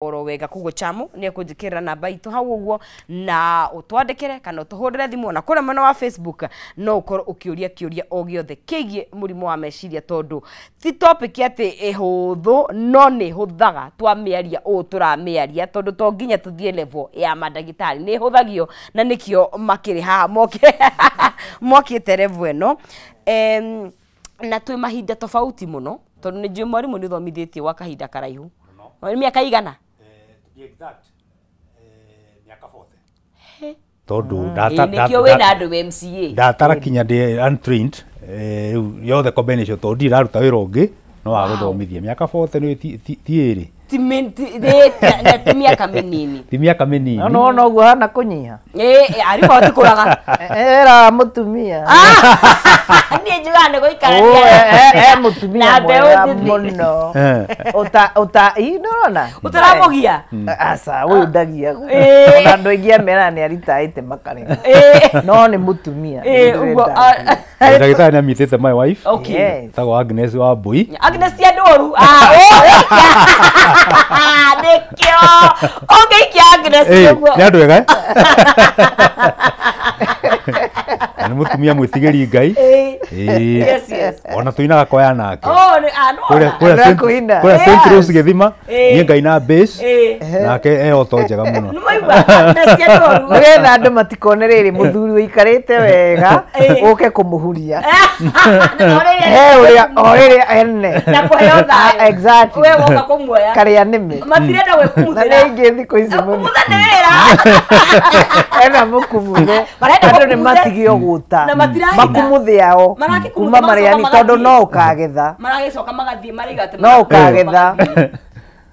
oro wega kugo chamu ni kujikira namba itu hau uguo na utwandikire kana utuhurire thimu na kure mwena wa Facebook no ukoro ukiuria kiuria o giothe kigie murimo wa meciria tondu ti topic ati ihuthu no ni huthaga twa miaria o turamiaria tondu to nginya tuthie level ya madagitari ni huthagio na nikio makiri ha mokite level eno na twi mahinda tofauti muno tondu ni jumari mu ni thomithitie wa kahinda karaihu miaka igana exact miaka 40 tondu data nikio wina andu MCA data kinya de untrained yothe combination tondu iraruta wira ungi no wa guthomithia miaka 40 ni tiiri ti miaka minini ti miaka minini no uguo hana kunyiha ariko tikuraga era mutumia ni njugane goikara mutumia mwega muno uta inona utaramugia asa uyu ndagia na andu aingi mera ni aritaite makare no ni mutumia uguo ndagitari ni amitite my wife okay tago Agnes wa Bui Agnes ya ndoru nekio okay kia Agnes uguo ni andu ega ni mutumia mwitigiri Ngai yes ona tuinaga koya nake kura St. Rose Githima ni Ngai na base nake oto njega muno nigetha andu matikone riri muthuri uikarite wega uke kumuhuria uria ene na kuheo thayo exactly wewe woka kumuoya karia nime matirenda we kumuthira na ingi thiko ici muno kumuthira ena mukumuthe andu ni matigio guta makumuthiao kuma mariani tondu no ukagetha maragicoka magathie marigate no ukagetha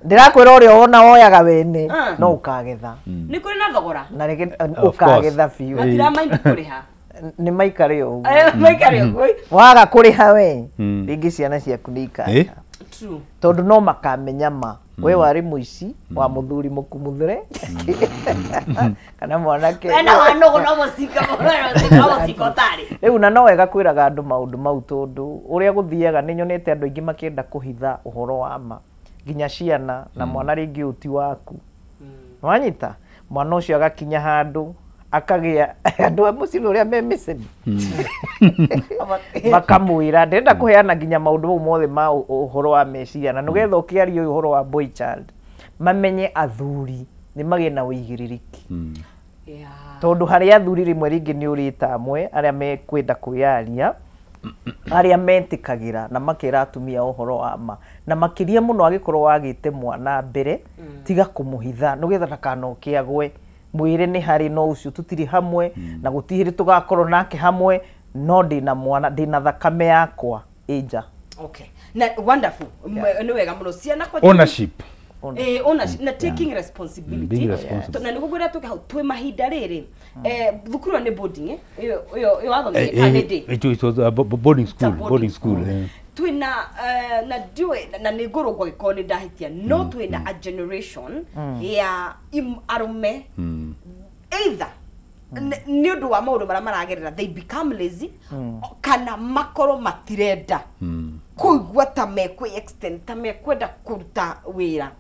ndirakwira uria wona woyaga wene no ukagetha ni kuri na thogora na rege ukagetha biu matira maindi kuriha ni maikare uguo maikare uguo waga kuriha we ringi ciana ciaku ni ikaya true tondu no makamenya ma we wari muici wa muthuri mukumuthure kana mwanake ena wanogo no musika no musika tari riu na no wega kwiraga andu maundu mau tondu uria guthiaga ni nyonete andu aingi makienda kuhitha uhoro wa ma ginya ciana na mwana ringi uti waku wanyita mwana ucio agakinya handu akagia andu amucini uria me missing bakamwira ndenda kuheana ginya maundu mau mothe ma uhoro wa meciria na nugetha ukiaria uhoro wa boy child mamenye athuri ni magie na uigiririki tondu hari athuri rimwe ringi ni urita amwe aria mekwenda kwiaria aria metikagira na makira atumia uhoro wa ma na makiria muno agikorwo wagite mwana mbere tiga kumuhitha nugetha ndakanokiagwe mwire ni hari no ucio tutiri hamwe na gutihiri tugakorwo nake hamwe no ndina mwana ndina thakame yakwa ija okay na wonderful ni wega muno ciana ko ownership ownership na taking responsibility na niguguria tukahau twi mahinda riri thukuru ni boarding yo wathomire kanedi it was boarding school twina na diwe na nigurugwa gikoni ndahitia no twina a generation ya arume either ni undu wa maundu maria maragerera they become lazy kana makoro matirenda kuigua ta mekwe extend ta mekwenda kuruta wira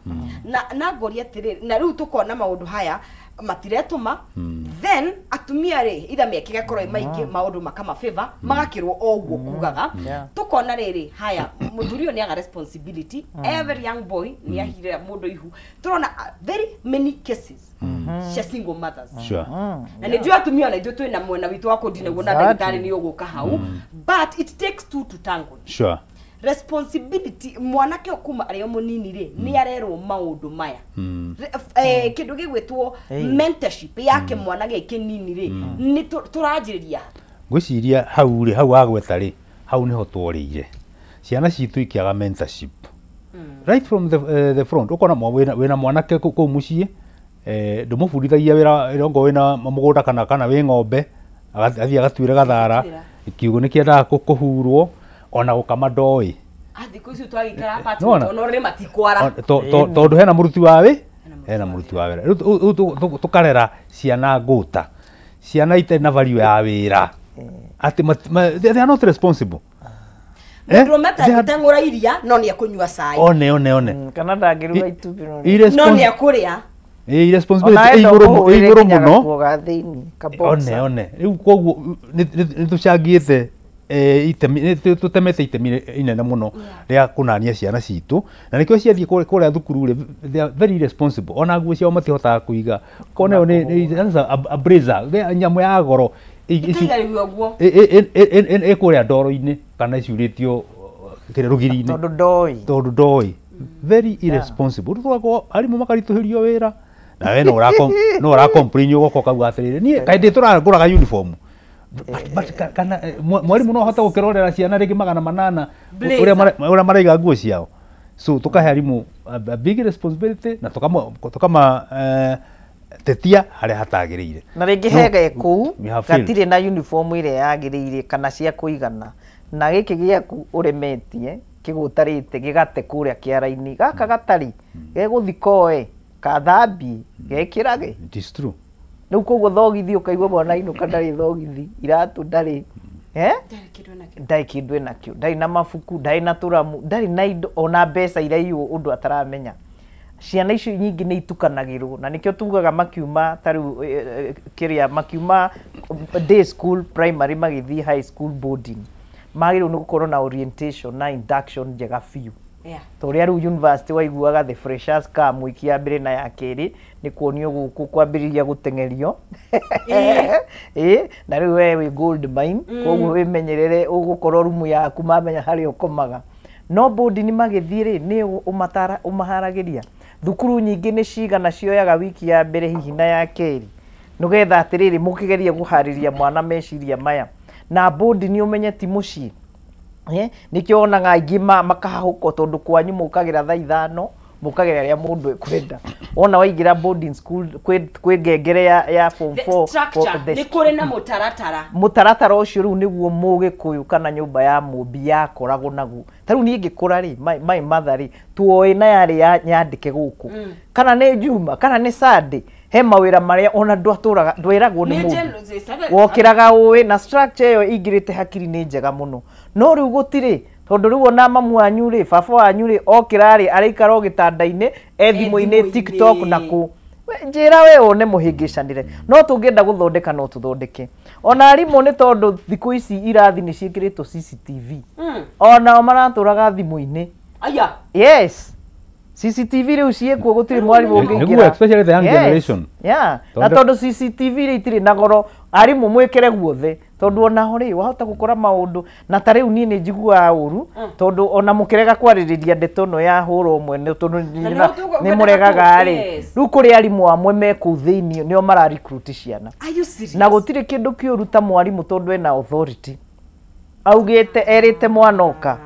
na ngoria atiriri na riu tukona maundu haya matiretuma then atumia ri itha mekige koroi maingi maundu makama favor magakirwo oguo kugaga tukona riri haya muthurio ni aga responsibility every young boy ni ahire mundu ihu turona very many cases cia single mothers sure na ni jua atumia na ithu twina mwena witu wa kudine guna ndagitari ni uguka hau but it takes two to tango sure responsibility mwanake okuma ario munini ri ni arerwo maundu maya kindu gigwitwo mentorship yake mwanage kinini ri ni turanjiriria ngwiciria hau agweta ri hau niho tworire ciana citu ikiaga mentorship right from the front ukona wina mwanake ku mucii ndumubundithagia wira ngo wina mugunda kana wi ng'ombe athia gatwire gathara kiugo nikiendaga kuhurwo ona gukama ndoi athiko icio twagikara hapa tunorire matikwara tondu hena muruti wawe riu tukarera ciana nguta ciana ite na value ya wira ati they are not responsible Mũndũrũme atangĩteng'ũra iria no nĩekũnyua cai. One. Kana ndangĩruga itumbĩ no nĩekũrĩa. Irresponsibility igũrũ mũno. One. Rĩu koguo nĩtũcangiĩte tutemete itemi inene muno ria kunania ciana citu na nikio ciathie kuria thukuru they are very responsible ona nguo ciao matihotaga kuiga kone ni a blazer nyamu ya goro kuria ndoro-ini kana ciuritio rugiri-ini tondu ndoi very irresponsible twako arimu makarituhirio wira na we no ura complain ugo kauga atiriri ni kaindi turaguraga uniform but kana mwarimu no hota gukirorera ciana ringi 800 uria maraiga nguo ciao so tukahe arimu a big responsibility na tukama tetia haria hatagirire na ringi hege ku gatire na uniform ire yagirire kana cia kuigana na giki giaku uremetie kigutarite gigate kuria kiara-ini gaka gatari geguthikoe kathambi gekirage it is true Nau koguo thogithi ukaigua mwana inuka ndari thogithi iratu ndari ndari kindu nakio ndari na mabuku ndari na turamu ndari na indo ona mbeca iria iyo undu ataramenya ciana icio nyingi ni itukanagirwo na nikio tugaga makiuma taru kiria makiuma day school primary magithii high school boarding magirwo ni gukorwo na orientation na induction njega biu toria ru university waiguaga the freshers come wiki ya mbere na ya keri ni kuonio guku kwambiriria gutengerio na riu we gold mine koguo wimenyerere ugukorwo rumu yaku mamenya hari ukomaga no board ni magithire ni umaharagiria thukuru nyingi ni cigana cioyaga wiki ya mbere hihi na ya keri nugetha atiriri mukigeria guhariria mwana meciria maya na board ni umenye ti mucii nikio onaga aingi makahuko tondu kwanyu mukagira thaa 5 mukagira ria mundu ekwenda ona waigira boarding school kwi ngengere ya form 4 ni kuri na mutaratara ucio riu niguo mugikuyu kana nyumba ya mumbi yakoragwo naguo tariu ni ngikura ri my mother ri tuoi na yari nyandike guku kana ni Juma kana ni Sunday he mawira maria ona ndwiragwo ni mundu wokiraga uwi na structure iyo igirite hakiri ni njega muno no riu gutiri tondu riu ona mamu wanyu ri baba wanyu ri okirari araikara gitanda-ini ethimu-ini TikTok naku njira we one muhingicanire no tungenda guthondeka no tuthondeke ona arimu ni tondu thiku ici irathi ni ciikiritwo CCTV ona maraturaga thimu-ini aya yes CCTV riu ciekuo gutiri mwarimu ungiingira especially the young generation na tondu CCTV ri itiri na goro arimu mwikire guothe tondu ona hori wahota gukora maundu na tariu ni njigua uru tondu ona mukirega kwaririria ndetono ya huro mwene tondu ni muregaga ri riu kuri arimu amwe me ku thiini nio mara recruit ciana na gutiri kindu kiuru ta mwarimu tondu ena authority augite erite mwanoka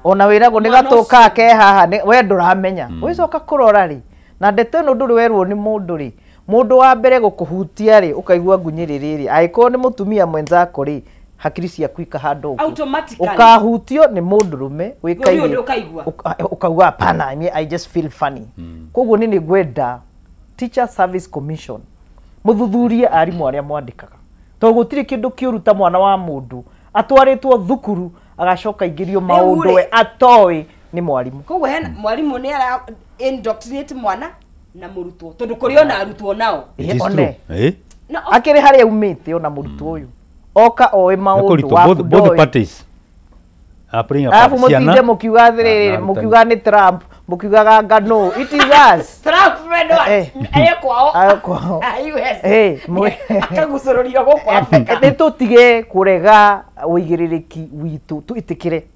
ona wirago ni gatuka ke haha we nduramenya wicoka kurora ri na ndeto ino nduri werwo ni mundu ri mundu wa mbere gukuhutia ri ukaigua ngunyiriri ri aiko ni mutumia mwenzako ri hakiri ciaku ikahandu ukahutio ni mundu rume wikaigua ukaigua hapana I just feel funny koguo ni ngwenda Teacher Service Commission muthuthurie arimu aria mwandikaga to gutiri kindu kiuruta mwana wa mundu atwaritwo thukuru agacoka ingirio maundu we atoi ni mwarimu koguo he mwarimu ni ara indoctrinate mwana na murutwo tondu kuri ona arutwo nao one akiri hari umite ona murutwo uyu oka oe maundu wa both parties afu mutinde mukiuga thiriri mukiuga ni Trump mukiuga ngano it is us Trump red kwao US akagucororia goko Afrika ni tutige kurega uigiririki witu tuitikire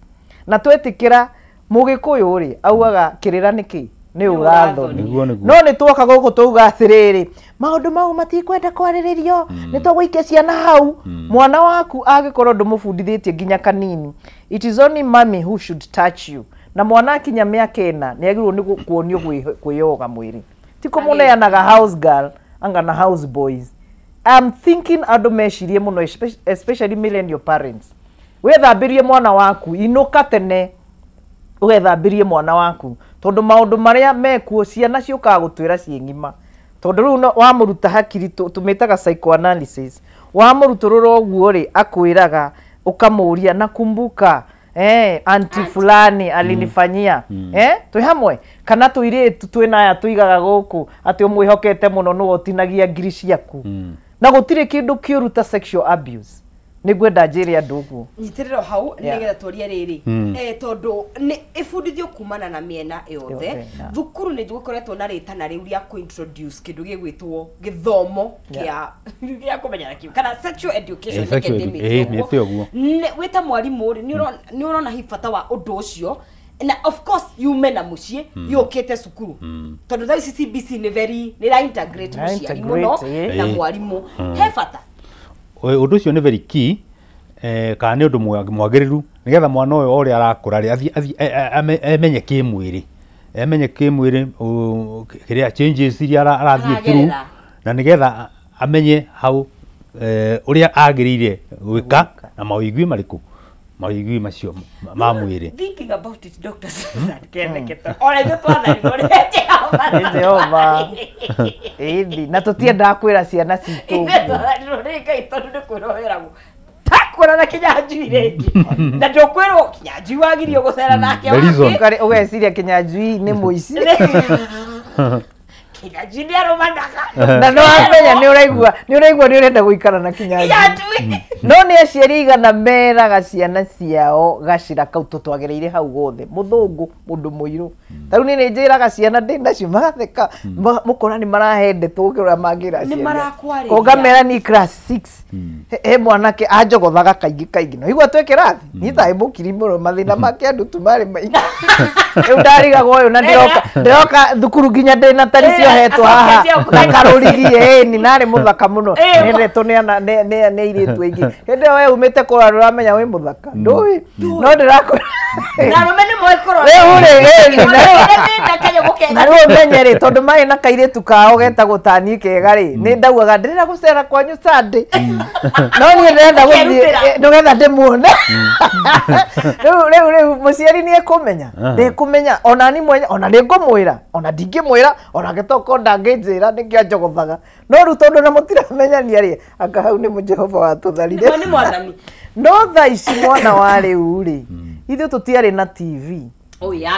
na twetikira mugikuyu ri augaga kirira niki ni urathoni no ni twoka guku tuga athiriri maundu mau matikwenda kwariririo ni tugwikia ciana hau mwana waku agikorwo ndumubundithitie nginya kanini it is only mommy who should touch you na mwana akinya miaka ina ni agirwo ni kuonio kwiyoga mwiri tiko muneanaga house girl anga na house boys I'm thinking andu meshirie muno especially millennial parents wethambirie mwana waku inuka tene wethambirie mwana waku tondu maundu maria mekuo ciana ciukaga gutwira ciengima tondu riu wa muruta hakiri tumitaga psychoanalysis wa muruturura oguo ri akwiraga ukamuria na kumbuka anti fulani alinifanyia twi hamwe kana tuiritu twina aya tuigaga guku ati umwihokete muno no otinagia ngiri ciaku na gutire kindu kiuruta sexual abuse nigwenda njiri andu uguo nyitiriro hau nigetha twaria riri tondu ni ifundithio kumana na miena yothe thukuru ni gukoretwo na ritana riu ria ku introduce kindu gigwitwo githomo kia kumenya kiu kana sexual education wita mwarimu ni urona hibata wa undu ucio na of course yume na mucie yukite cukuru tondu tha CBC ni very ni ra integrate muciari muno na mwarimu he bata undu ucio ni very key kana ni undu mwagiriru nigetha mwana uyu uri arakura ri amenye kimwiri kiria changes iria arathie through na nigetha amenye hau uria agirire gwika na mawigwi mariku mawigwi macio ma mwiri thinking about it Dr. Susan Keneketo ora ndio twathari Jehova indi na tutienda kwira ciana citu rika itondu ni kwiroheragu takora na kinyanjui ringi na ndokwirwo kinyanjui wagirio gucera nake ugeciria kinyanjui ni muici kinyanjui ni aromandaga na no amenya ni uraigua ni urenda guikara na kinyanjui no ni aciari igana meraga ciana ciao gacira kau tutwagereire hau gothe muthungu mundu muiru tariu ni njiraga ciana ndinacio magatheka mukora ni marahendetwo ukira mangira ciana ni marakwarĩria kongamera ni class 6 he mwanake ajogothaga kaingi no igwa twekerathi nyita imukiri muno mathina make andu tumari maingi riu ndarigagwo uyu na ndiroka thukuru nginya ndina taricio hetwo haha na karurigie ni nari muthaka muno nendetwo ni iritu ingi hindi we umite kura ruramenya wi muthaka ndui no ndirakora na rumeni mwekoro na riu menyere tondu mai na kairitu kao getagwo tani kega ri ni ndaugaga ndirira gucera kwanyu Sunday no ni ndenda guthie ndugetha ndimuone riu muciari ni ekumenya ndikumenya ona ni mwenye ona ndingumwira ona ndingimwira ona gitoko ndanginjira nikio njogothaga no riu tondu na mutiramenyania ri aka hau ni Jehova watutharire ni mwathani no tha ici mwana wa riu ri ithu tutiari na TV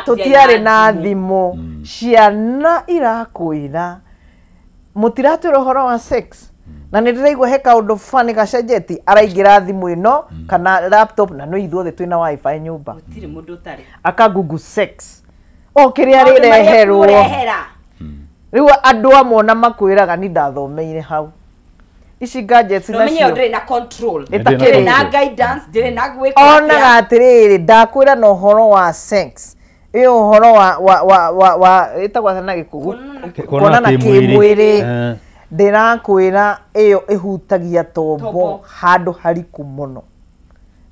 tutiari na thimu ciana irakwira mutiratwira uhoro wa sex na ni ndiraigua he kaundu fani gacenjeti araingira thimu ino kana laptop na no ithuothe twina wifi nyumba gutire mundu utari aka google sex kiria rireherwo riu andu amwe makwiraga ni ndathomeire hau ici gadgets nacio no menye na control itakire na guidance dire na gwika ona atiriri ndakwira no horo wa sex iyo horo wa itagwa na gikugu kona na kimwiri ndirakwira iyo ihutagia tombo handu hariku muno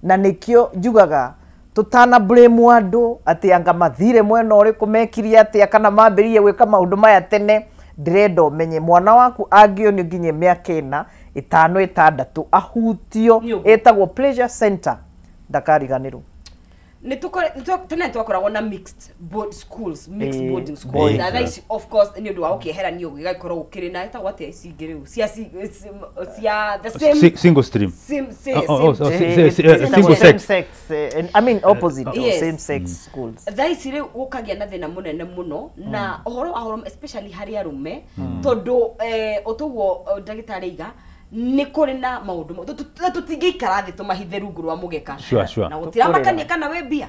na nikio njugaga tutana blame andu ati anga mathire mwena uriku mekiria ati kana mambirie gwika maundu maya tene ndirenda umenye mwana waku angionio nginye miaka 5 6 ahutio etagwo pleasure center ndakariganirwo ni tene twakoragwo na mixed board schools mixed boarding schools na that of course ni ndu wa ukihera ni ugigakorwo ukiri na etagwo ati ici ngiriu cia the same single stream single sex I mean opposite same sex schools that is ri ukagia na thina munene muno na ohoro especially hari arume tondu otogwo ndagitari iga ni kuri na maundu tutingikara thi tumahithe rungu rwa mugeka na gutiramakania kana we bia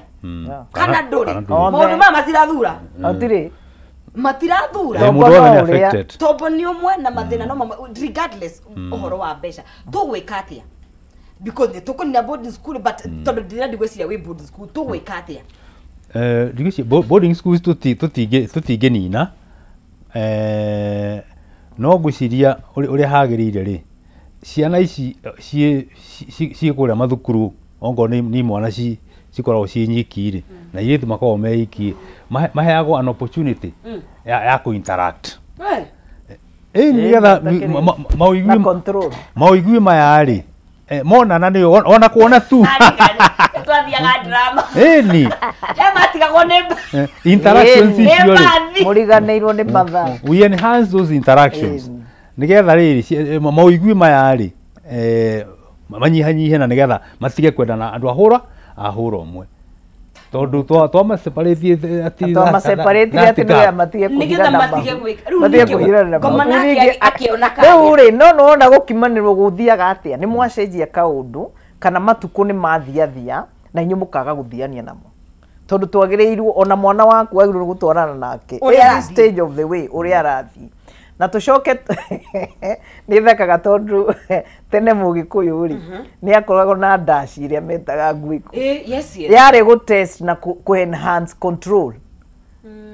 kana nduri maundu mama matirathura matirathura tombo ni umwe na mathina no regardless ohoro wa mbeca tugwika atia because tukunina boarding school but tondu ndirandi gwiciria we boarding school tugwika atia digisi boarding schools tutige nina no gwiciria uri hagirire ri ciana ici ci kuria mathukuru ongo ni mwana cikoragwo ci nyiki ri na yithi makoragwo meiki maheagwo an opportunity ya ku interact nigetha mawigwi maya ri mona na ni ona kuona tu twathiaga drama ni matigagwo ni interactions icio ri muriganeirwo ni mathaa we enhance those interactions nigetha riri mawigwi maya ri manyihanyihe na nigetha matige kwenda na andu ahura umwe tondu twama separate ati twama separate ati ndio matige nigetha matige gwika matige kuhirana ngoma nake akiona kaya riu ri no ona gukimanirwo guthiaga atia ni mwacenjia kaundu kana matuku ni mathiathia na inyu mukaga guthiania namo tondu twagirirwo ona mwana waku agirwo gutwarana nake every stage of the way uri arathi na tucoke ni thekaga tondu tene Mugikuyu ri ni akoragwo na dash iria metaga nguiku yes yari go test na ku enhance control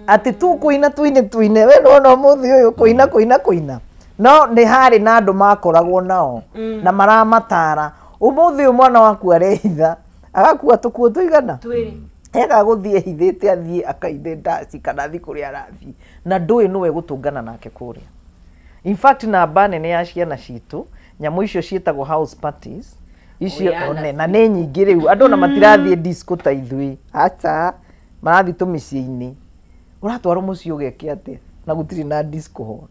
ati tu kuina twine we no muthi uyu kuina no ni hari na andu makoragwo nao na maramatara umuthi mwana waku areitha agakua tukuo tuigana twiri ega guthie hithite athie akainde daci kana thi kuria arathi na ndui niwe gutungana nake kuria in fact na bane ne yaciana citu nyamu icio cietagwo house parties icio one na ne nyingi riu andu na matirathie disco ta ithui acha marathi tumiciini uratwaro mucio geke atia na gutiri na disco hall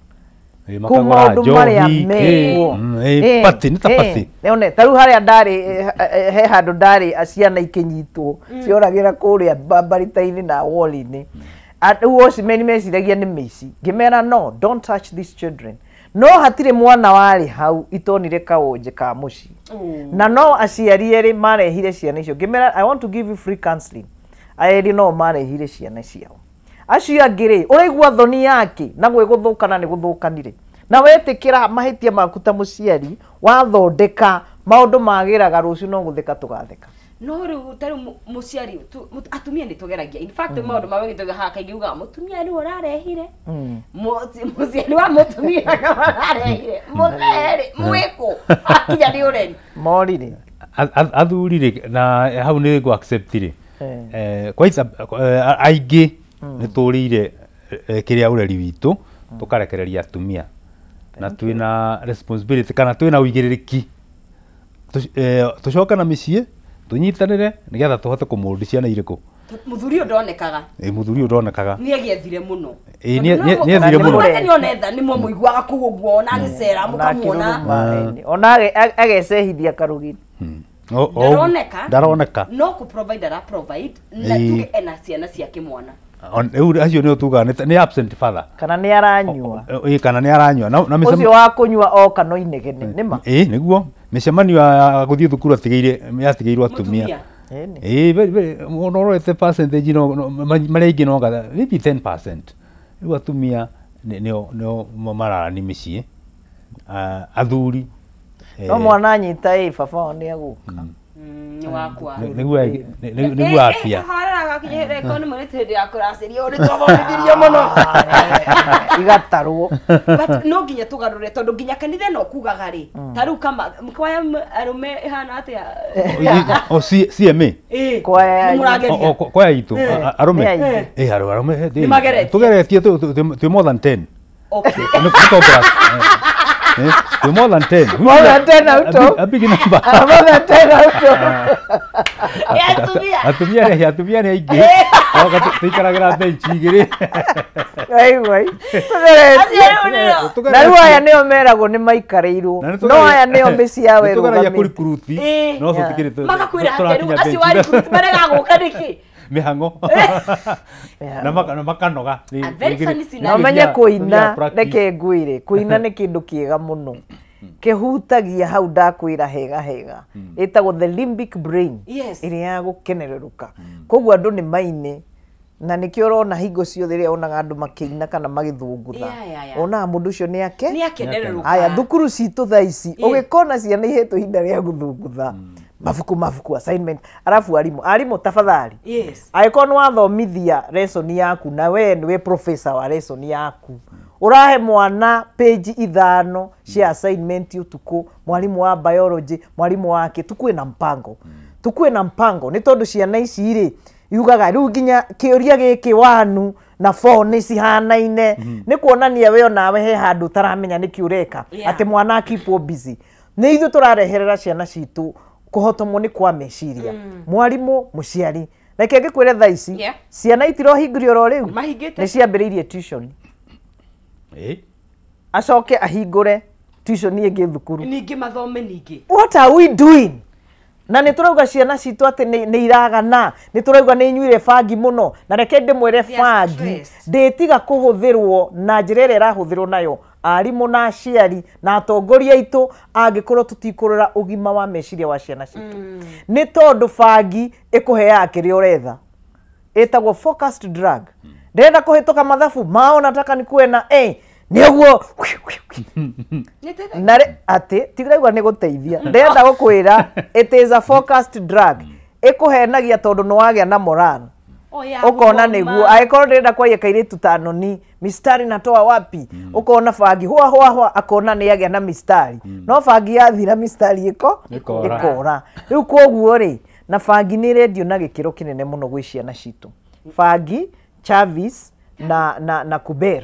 makagora johi pati ni tapati neone taru haria ndari he handu ndari aciana ikinyitwo cioragira kuria barita-ini na wall-ini aduo many meciragia ni mici ngimera no don't touch these children no hatire mwana wari hau itonire kaunje ka muci na no aciari eri marehire ciana icio ngimera I want to give you free counseling aeri no marehire ciana ciao acio angire uraigua thoni yake na gwe guthukana ni guthukanire na wetikira mahitia maku ta muciari wathondeka maundu magiraga ruciu no gutheka tugatheka no riu taru muciari atumia ni tugeragia in fact maundu mawe gituga haka ngiuga mutumia ni urarehire muciari wa mutumia ararehire mutheri mwiko akinya ni ureni morire athurire na hau ni go accept ri quite aigi ni turire kiria ureri witu tukarekereria atumia na twina responsibility kana twina uigiririki tucoka na micie tunyitanire nigetha tuhote kumurudi ciana iriku muthuri ndonekaga muthuri ndonekaga ni agiethire muno ni agiethire muno ni onetha ni mwe muiguaga kuguo na agicera mukamuona ona agecehithia karugini ndaroneka no ku provider a provide na tuge ena ciana cia kimwana acio nä tuga nä absent father kana nä aranyua kana nä aranyua na ucio wa kunyua o kana inegene nima niguo micemanio ya guthii thukuru yatigäirwo atumia norete percentage no maria ingä noga maybe 10% riu atumia nio mararani mĩciĩ athuri no mwana anyita baba nĩ aguka wakwa niguo apia harara kinyere kono murete ya kuraciria uri twabonithirie muno igatarwo but no nginya tugarure tondu nginya kanitha no kugaga ri taru kama kwaya arume ihana atia o CMA kwaya itu arume arume tugeretie tu more than 10 okay more than 10. More than 10 out. A big number. More than 10 out. Atumia ni aingĩ. Tuikaragira bench igĩrĩ. Wai. Na rĩu aya nĩo meragwo nĩ maikarĩirwo. No aya nĩo mĩciĩ ya werũ. Tũgeragia kũrikuruti. No tũtikĩrĩ magakwĩra atĩrĩu acio wa rikuruti marega gũka nĩkĩ? Mihango na makanoga na menye kuina reke ngwire kuina ni kindu kiega muno kihutagia hau ndakwira hega itagwo the limbic brain iria ya gukenereruka koguo andu ni maine na nikio urona hingo ciothe ria onaga andu makiina kana magithungutha ona mundu ucio ni akenereruka aya thukuru citu thaici ugikona ciana ihetu hinda ria guthungutha mafuku assignment arafu arimu tafadhali aikono wathomithia lesson yaku na we niwe professor wa lesson yaku urahe mwana page 5 cia assignment utuku mwalimu wa biology mwalimu wake tukue na mpango ni tondu ciana ici ri yugaga riu nginya kiuria giki wanu na phone cihanaine ni kuonania we onawe he handu taramenya niki ureka ati mwana keep busy ni ithu turareherera ciana citu kuhotomwo ni kwa meciria mwarimu muciari reke ngikwire thaa ici ciana itirohingirio ro riu ni ciambiriirie tuition acoke ahingure tuition ingi thukuru ningi mathome ningi what are we doing na nä tå rauga ciana citå atä nä iragana nä tå rauga nä inyuire bangi må no na reke ndä mwere bangi ndä tiga kå hå thä rwo na njä ra ä rä a ĩrahå thä rwo nayo arimũ na aciari na atongoria aitũ angĩkorwo tũtikũrora ũgima wa meciria wa ciana citũ nĩ tondũ bangi ĩkũheaga kĩrĩa ũretha ĩtagwo focused drug ndĩrenda kũhĩtũka mathabu mao nataka nikuwe na nĩguo na atĩ tigiraigua nĩ gũteithia ndĩrenda gũkwĩra it is a focused drug ĩkũhenagia tondũ nĩ wagĩa na moral ukona niguo aikorwo ndĩrenda kwaria kairĩtu ta noni mistari natoa wapi ukona bangi hwa akona nĩ agĩa na mistari no bangi yathira mistari ikora rĩu koguo rĩ na bangi nĩ rendio na gĩkĩro kĩnene mũno gwĩ ciana citũ bangi Chavis na Kuber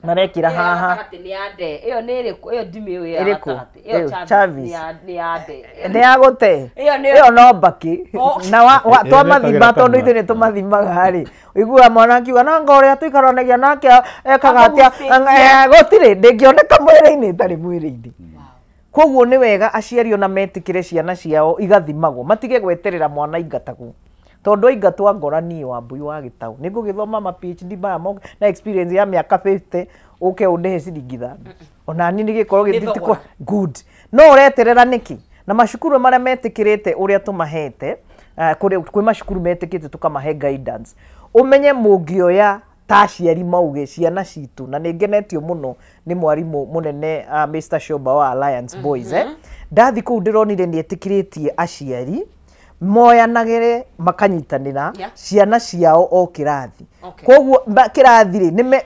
narekira haha iyo nĩ iyo ndimi iyo iyo Chavis nĩ yagote iyo no baki na twamathima tondũ ithuĩ nĩ tũmathimaga rĩ ũigua mwana akiuga na ngore tuikaranagia nake ekaga atia gũtirĩ ndĩngĩoneka mwĩrĩ-inĩ tarĩ mwĩrĩ-inĩ koguo nĩ wega aciari ona metĩkĩre ciana ciao igathimagwo matige gweterera mwana ingatagwo tondu aingatwa ngorani wa mbui wa gitau nĩ ngũgĩthoma ma PhD maya na experience ya mĩaka 50 uke undehe ciringi 5 ona ni nĩ gĩkorwo gĩthitikwo good no ũreterera nĩkĩ na macukuru marĩa metĩkĩrĩte ũrĩa tũmahete kwĩ macukuru metĩkĩte tukamahe guidance umenye mũngĩoya ta aciari mauge ciana citũ na nĩ ngenetio mũno nĩ mwarimũ mũnene Mr. Shoba wa Alliance Boys ndathi kũu ndĩronire nĩ etĩkĩrĩtie aciari moyanagĩre makanyitanĩra ciana ciao o kĩrathi koguo kĩrathi rĩ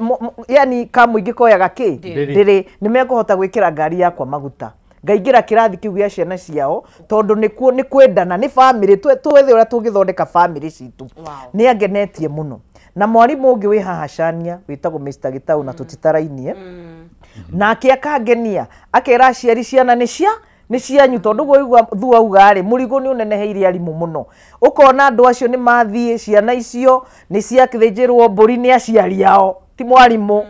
yani kamũingĩ koyaga ndĩrĩ nĩ mekũhota gwĩkĩra ngari yakwa maguta ngaingĩra kĩrathi kĩu gĩa ciana ciao tondũ nĩ kwendana nĩ family twethe ũrĩa tũngĩthondeka family citũ nĩ angenetie mũno na mwarimũ ũngĩ wĩ haha Shania wĩtagwo Mr. Gitau na tũtitarainie nake akangenia akera aciari ciana nĩ cianyu tondũ gũigua thuauga rĩ mũrigo nĩ ũneneheire arimũ mũno ũkona andũ acio nĩ mathiĩ ciana icio nĩ ciathĩnjĩrwo mbũri nĩ aciari ao ti mwarimũ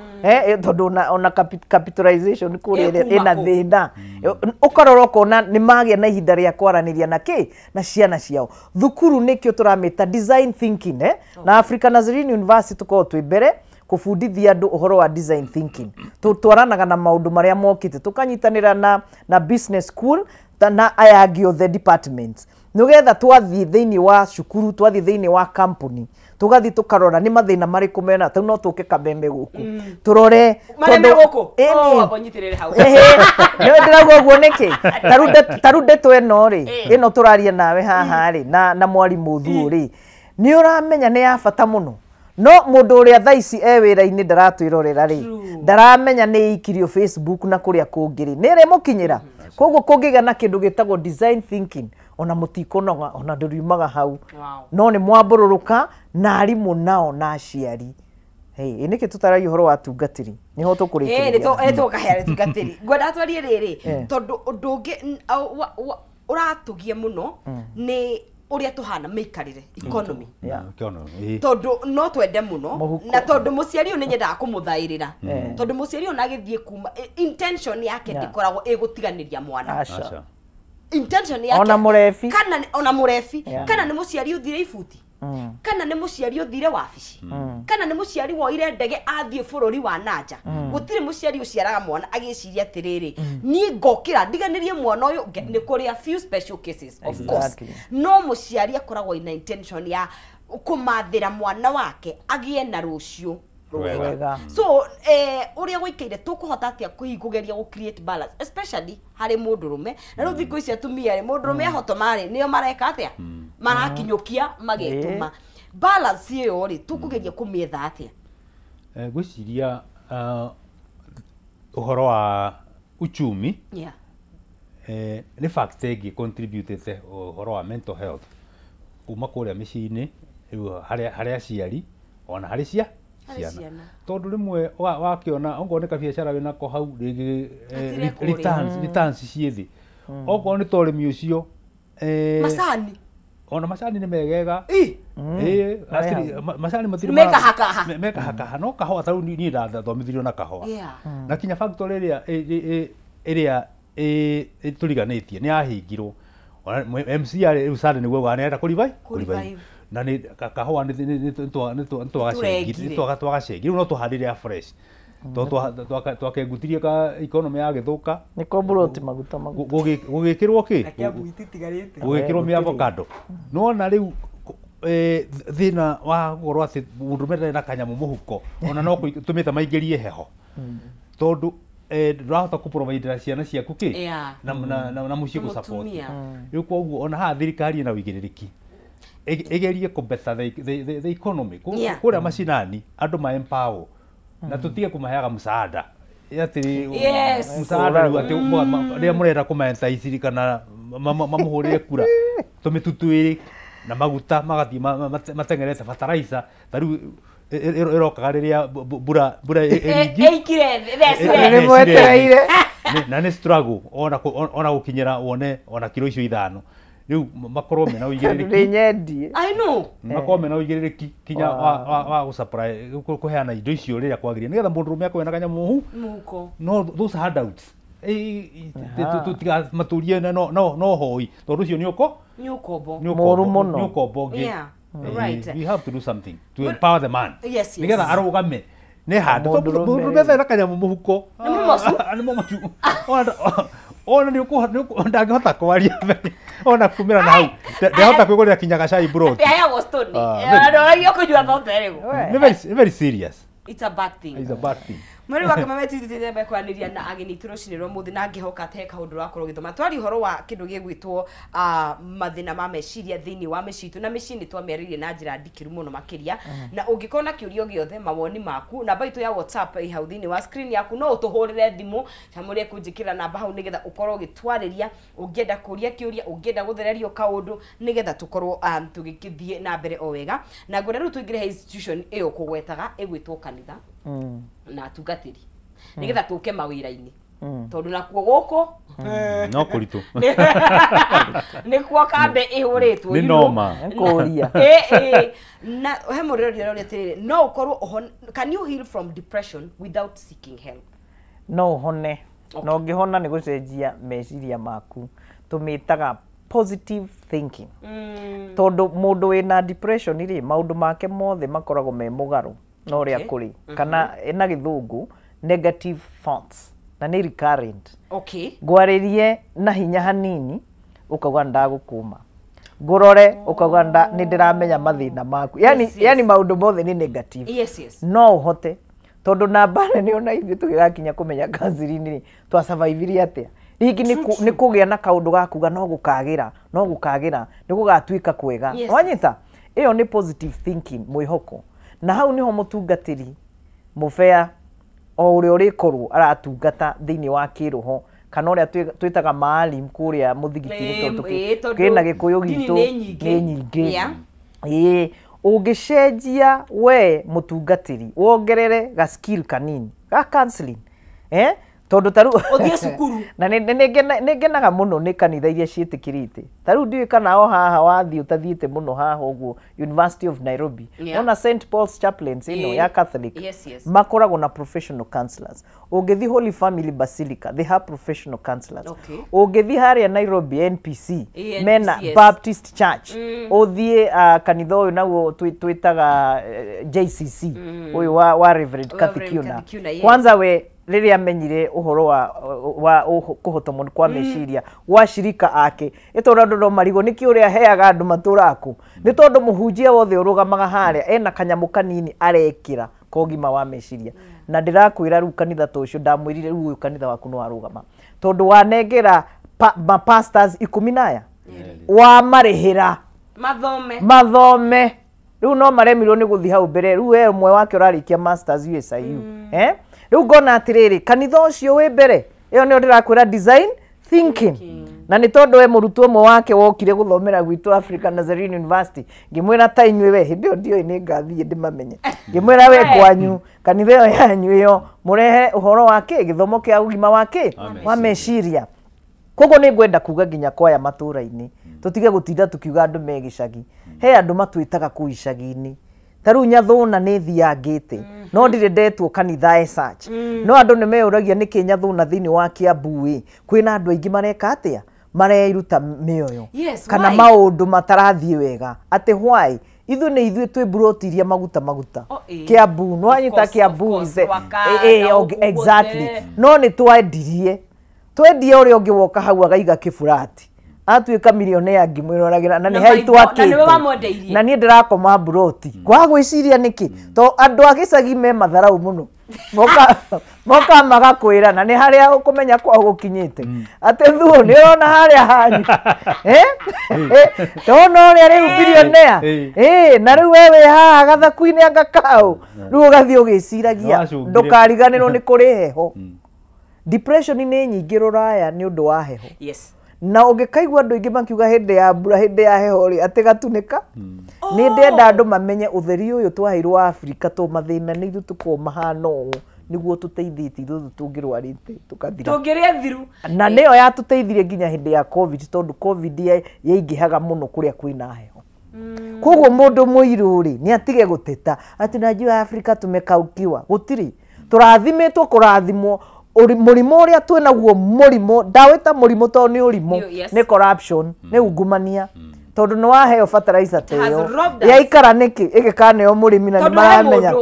tondũ ona capitalization kũrĩa ĩna thĩna ũkarora ũkona nĩ magĩa na ihinda rĩa kwaranĩria na ciana ciao thukuru nĩkĩo tũramĩta design thinking na African Nazarene University tũkorwo twĩ mbere kũbundithia andũ ũhoro wa design thinking twaranaga na maũndũ marĩa mokĩte tũkanyitanĩra na business school na aya angĩ othe departments nĩgetha twathiĩ thĩinĩ wa cukuru twathiĩ thĩinĩ wa company tũgathiĩ tũkarora nĩ mathĩna marĩkũ mena tau no tũke Kameme gũkũ tũrore nĩ ndĩrauga ũguo nĩkĩ tarũ ndeto ĩno rĩ ĩno tũraria nawe haha rĩ na mwarimũ Thuo rĩ nĩ ũramenya nĩ ya bata mũno no mũndũ ũrĩa thaa ici wĩra-inĩ ndaratwĩrorera rĩ ndaramenya nĩ ikirio Facebook na kũrĩa kũngĩ rĩ nĩ ĩrĩmũkinyĩra koguo kũngĩgĩa na kĩndũ gĩtagwo design thinking ona mũtikũnoga ona ndũriumaga hau no nĩ mwambũrũrũka na arimũ nao na aciari nĩkĩ tũtaragia ũhoro wa tungatĩri nĩho tũkũrĩkĩrĩria tũkaheana tungatĩri ngwenda twarie rĩrĩ tondũ ũndũ ũngĩ ũratũgie mũno nĩ ũrĩa tũhana mĩikarĩre economy tondũ no twende mũno na tondũ mũciari ũyũ nĩ nyendaga kũmũthaĩrĩra tondũ mũciari ũyũ nagĩthiĩ kuma intention yake ndĩkoragwo ĩgũtiganĩria mwana intention yake ona mũrebi kana nĩ mũciari ũthire ibuti kana nĩ mũciari ũthire wabici kana nĩ mũciari woire ndege athiĩ bũrũri wa nanja gũtirĩ mũciari ũciaraga mwana agĩciria atĩrĩrĩ niĩ ngokĩra ndiganĩrie mwana ũyũ nĩ kũrĩ a few special cases of course no mũciari akoragwo ina intention ya kũmathĩra mwana wake agĩe na rũciũ rwega so ũrĩa gũikaire tũkũhota atĩa kũgeria gũ create balance especially harĩ mũndũrũme na rĩu thikũ ici atumia rĩ mũndũrũme ahotomarĩ nĩo mareka atĩa marakinyũkia magetũma balance ĩyo rĩ tũkũgeria kũmĩetha atĩa gwĩciria ũhoro wa uchumi nĩ factor ĩngĩ contributete ũhoro wa mental health kuma kũrĩa mĩciĩ-inĩ harĩ aciari ona harĩ ciana tondũ rĩmwe wakĩona okorwo nĩ kabiacara wĩnako hau rĩngĩ returns ciĩ thĩ okorwo nĩ ta ũrĩmi ũcio ona macani nĩ megega macani matirĩ mekahakaha no kahũa tarĩu niĩ ndathomithirio na kahũa na kinya factory ĩrĩa tũriganĩtie nĩ yahingirwo MC ari usade ni gwa nenda kuribai na ni kahwa ni twaga cengi no tuhandire fresh twakengutirie ka economy ya githuka ni komburoti maguta gugikirwo ki gugikirwo mi avocado no na riu thina wa gorwa ati mundu mena na kanyamu muhuko ona no tumita maingirie heho tondu ndurahota ku provide ciana ciaku ki na mucie ku support riu koguo ona ha thirikari na wigiririki egerie ku better the economy kuria macinani andu ma empower na tutige kumaheaga msaada yatiri msaada riu ati ria murenda kumenta iciri kana mamuhurire kura tumitutuiri na maguta magathi matengerete fertilizer tariu irokaga riria bura eikire ni mwetereire na ni struggle ona gukinyira wone ona kilo icio 5 riu makorwo mena uigiriki nyendie I know makorwo mena uigiriki kinya wa gu supply kuheana indo icio riria kwagirire nigetha mundu rume akwena kanyamu muhuko no those handouts tutiga maturie no hoi tondu ucio ni ukombo right we have to do something to empower the man nigetha arugame ne hande mundu metha kanyamu muhuko ni mumacu ona ni ndangihota kwaria ona kumira na hau ndahota kwigurira kinya gacai brot ya gostoni no kujua thonderego very serious it's a bad thing Mweri wa kamameti titete kwaniria na ageni turocinirwo muthi na ngihoka te kaundu rakorwo githoma twari horo wa kindu gigwitwo mathina ma meciria thini wa mecitu na mecini twameririe na njira ndikiru muno makiria na ungikona kiurio giothe mawoni maku namba itu ya WhatsApp ihau thini wa screen yaku no utuhurire thimu chamurie kunjikira namba hau nigetha ukorwo gitwariria ungienda kuria kiuria ungienda guthererio kaundu nigetha tukorwo tugikithie na mbere o wega na ngore ru tuingire institution iyo kugwetaga igwitwo kanitha na tugatiri nigetha tuke mawira-ini tondu nakuo guku no kuritu nikuo kambe ihuritwo ni noma kuria na he muriro rori atiri no ukorwo can you heal from depression without seeking help no hone no ngihona ni gucenjia meciria maku tumitaga positive thinking tondu mundu wina depression ri maundu make mothe makoragwo me mugaru no ria kuri kana ena githungu negative thoughts na ni recurrent gwaririe na hinya hanini ukauga ndagukuma ngurore ukauga ni ndiramenya mathina maku yani maundu mothe ni negative no uhote tondu namba ni ona ithu tugigakinya kumenya kanzirini ri twa survive atia rigi ni kugia na kaundu gakuga no gukagira ni gugatuika kwega wanyita iyo ni positive thinking mwihoko na hau niho mutungatiri mufea o uri urikorwo aratungata thini wa kiruho kana uria twitaga maalim kuria muthigitini tondu kina gikuyu gitu ni nyingi ungicenjia we mutungatiri wongerere ga skill kanini ga counseling tondu taru uthie cukuru na negenaga muno ni kanitha iria cietikirite taru ndiwe kana o haha wathi utathiite muno haha uguo University of Nairobi ona St Paul's Chaplains ya Catholic makoragwo na professional counselors ungithi Holy Family Basilica they have professional counselors ungithi haria Nairobi NPC mena Baptist Church uthie kanitha uyu naguo twitaga JCC uyu wa Reverend Kathikiuna kwanza we riria amenyire uhoro wa kuhotomon kwa meciria wa shirika ake itora ndodo marigo niki uria heaga andu maturaku ni tondu muhunjia wothe urugamaga haria ena kanyamu kanini arekira kogima wa meciria na ndirakwira ru kanitha tucio ndamwirire ru kanitha waku no arugama tondu wanengera pastors 10 wa marihira mathome riu no maremirwo ni guthi hau mbere riu we mwe wake urarikia masters USIU riu ngona atiriri kanitha ucio wi mbere iyo ni ndirakwira design thinking na ni tondu we murutwo mwe wake wokire guthomera gwitu African Nazarene University ngimwira ta inywe we hindi ndio ni ngathie ndimamenye ngimwira we kwanyu kanitha iyo yanyu iyo murehe uhoro wake githomo kia ugima wake wa meciria kogo ni ngwenda kuga nginya kwaya matura-ini tutige gutinda tukiuga andu megicagi he andu matwitaga ku icagi-ini taru nyathuna ni thiangite no ndire ndetwo kanitha search no andu ni meuragia niki nyathuna thini wa Kiambu kwina andu aingi mareka atia mareiruta mĩoyo Yes, kana why? maũndũ matarathie wega ate why ithu nĩ ithuĩ twĩ brotiria maguta Kiambu no anyita Kiambu exactly no nĩ twendirie ũrĩa ũngĩ woka hau agaiga kĩburati atuĩka milionea ngimwĩroragira na nĩ haitu akĩte na niĩ ndĩrakoma buroti kwa gwĩciria nĩkĩ to andũ a gĩcagi me matharau mũno moka magakwĩra na nĩ harĩa ũkũmenya kwao gũkinyĩte atĩ thuo nĩ ũrona harĩa hanyu tona ũrĩa rĩu bilionea na rĩu wewe haha gathaku-inĩ agakaũ rĩu ũgathiĩ ũgĩciragia ndũkariganĩrwo nĩ kũrĩ heho depression nĩ nyingĩ Rũraya nĩ ũndũ wa heho na ũngĩkaigua andũ aingĩ makiuga hĩndĩ ya mbura hĩndĩ ya heho rĩ atĩ gatunĩka nĩ ndenda andũ mamenye ũtheri ũyũ twaheirwo Afrika tũmathĩna nĩ ithuĩ tũkorwo mahana ũũ nĩguo tũteithĩtie ithuĩ tũngĩrwarĩte tũkathira tũngĩrĩa thiru na nĩyo yatũteithirie nginya hĩndĩ ya covid tondũ covid yaingĩhaga mũno kũrĩa kwĩna heho koguo mũndũ mũirũ rĩ nĩ atige gũteta atĩ najua Afrika tumekaukiwa gũtirĩ tũrathimetwo kũrathimwo mũrimũ ũrĩa twĩnaguo mũrimũ ndawĩta mũrimũ tondũ nĩ ũrimũ nĩ corruption nĩ ungumania tondũ nĩ waheo fertilizer teyo yaikara nĩkĩ ĩgĩkaneo mũrĩmi na nĩ maramenya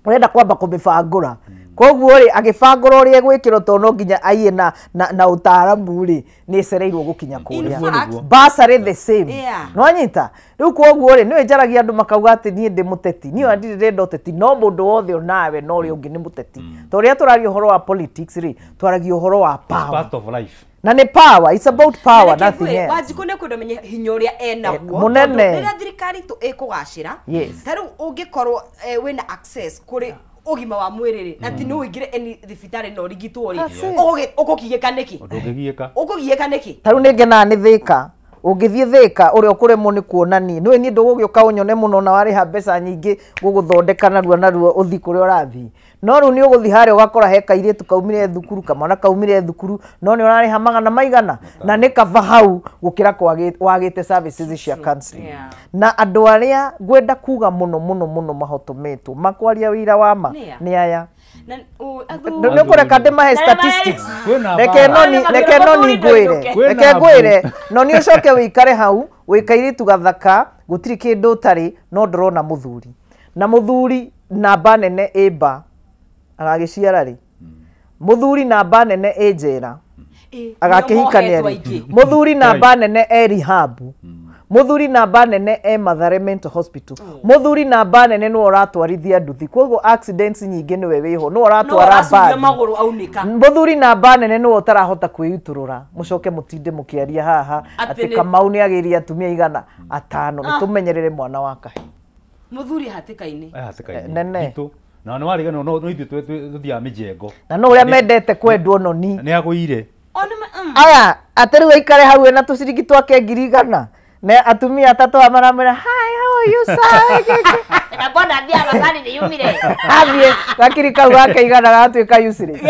ũrenda kwamba kũmĩbangũra koguo rĩ agĩbangũra ũrĩa gwĩkĩrwo tondũ no nginya aiye na ũtaaramu rĩ nĩ ecereirwo gũkinya kũrĩa basarĩ the same no anyita rĩu koguo rĩ nĩ njaragia andũ makauga atĩ niĩ ndĩ mũteti niĩ ndirĩ ndenda ũteti no mũndũ wothe onawe no ũrĩa ũngĩ nĩ mũteti to ũrĩa tũraria ũhoro wa politics rĩ twaragia ũhoro wa power na nĩ power it's about power nothing else Wanjikũ nĩ kwenda menye hinya ũrĩa enaguo mũnene rĩrĩa thirikari ĩkũgacĩra ta rĩu ũngĩkorwo wĩna access kũrĩ ũgima wa mwĩrĩ rĩ na ti nĩ ũingĩre thibitarĩ na ũrigitwo rĩ ũkũgiĩka nĩkĩ ũkũgiĩka nĩkĩ ta rĩu nĩ ngenaga nĩ Thĩka ũngĩthiĩ Thĩka ũrĩa ũkũremwo nĩ kuonania niĩ ndũgũgĩũka ũnyone mũno na warĩha mbeca nyingĩ gũgũthondeka naruo ũthi kũrĩa ũrathiĩ no rĩu nĩ ũgũthiĩ harĩa ũgakora he kairĩtu kaumire thukuru kamwana kaumire thukuru no nĩ ũrarĩha magana maigana na nĩ kaba hau gũkĩra wagĩte services cia counseling na andũ arĩa ngwenda kuga mũno mahotometwo makwaria wĩra wa ma nĩ aya nĩ kũreka ndĩmahe statistics reke noni ngwĩre no nĩ ũcoke wĩikare hau wĩkairĩtu gathaka gũtirĩ kĩndũ ũtarĩ no ndĩrona mũthuri na mũthuri namba nene ĩmba agagĩciara rĩ mũthuri namba nene ĩnjera agakĩhikania rĩ mũthuri namba nene rehab mũthuri namba nene Mathare mental hospital mũthuri namba nene nĩ ũratwarithia nduthi koguo accidents nyingĩ nĩwe wĩho nĩ ũratwara mbari mũthuri namba nene nĩ ũtarahota kwĩyutũrũra mũcoke mũtinde mũkĩaria haha atĩ Kamau nĩ agĩria atumia igana 5 nĩ tũmenyerere mwana wa kahĩĩ mũthuri hatĩka-inĩ nene na nĩ warigana no ithuĩ tuthiaga mĩjengo na no ũrĩa mendete kwendwo noni nĩ agũire aya atĩ rĩu aikare hau ena tũciringi twake 100 na atumia atatũ maramwĩra hi how are you sir na bona ndia masani nĩ yumire athiĩ gakiri kau gake igana gatuĩka useless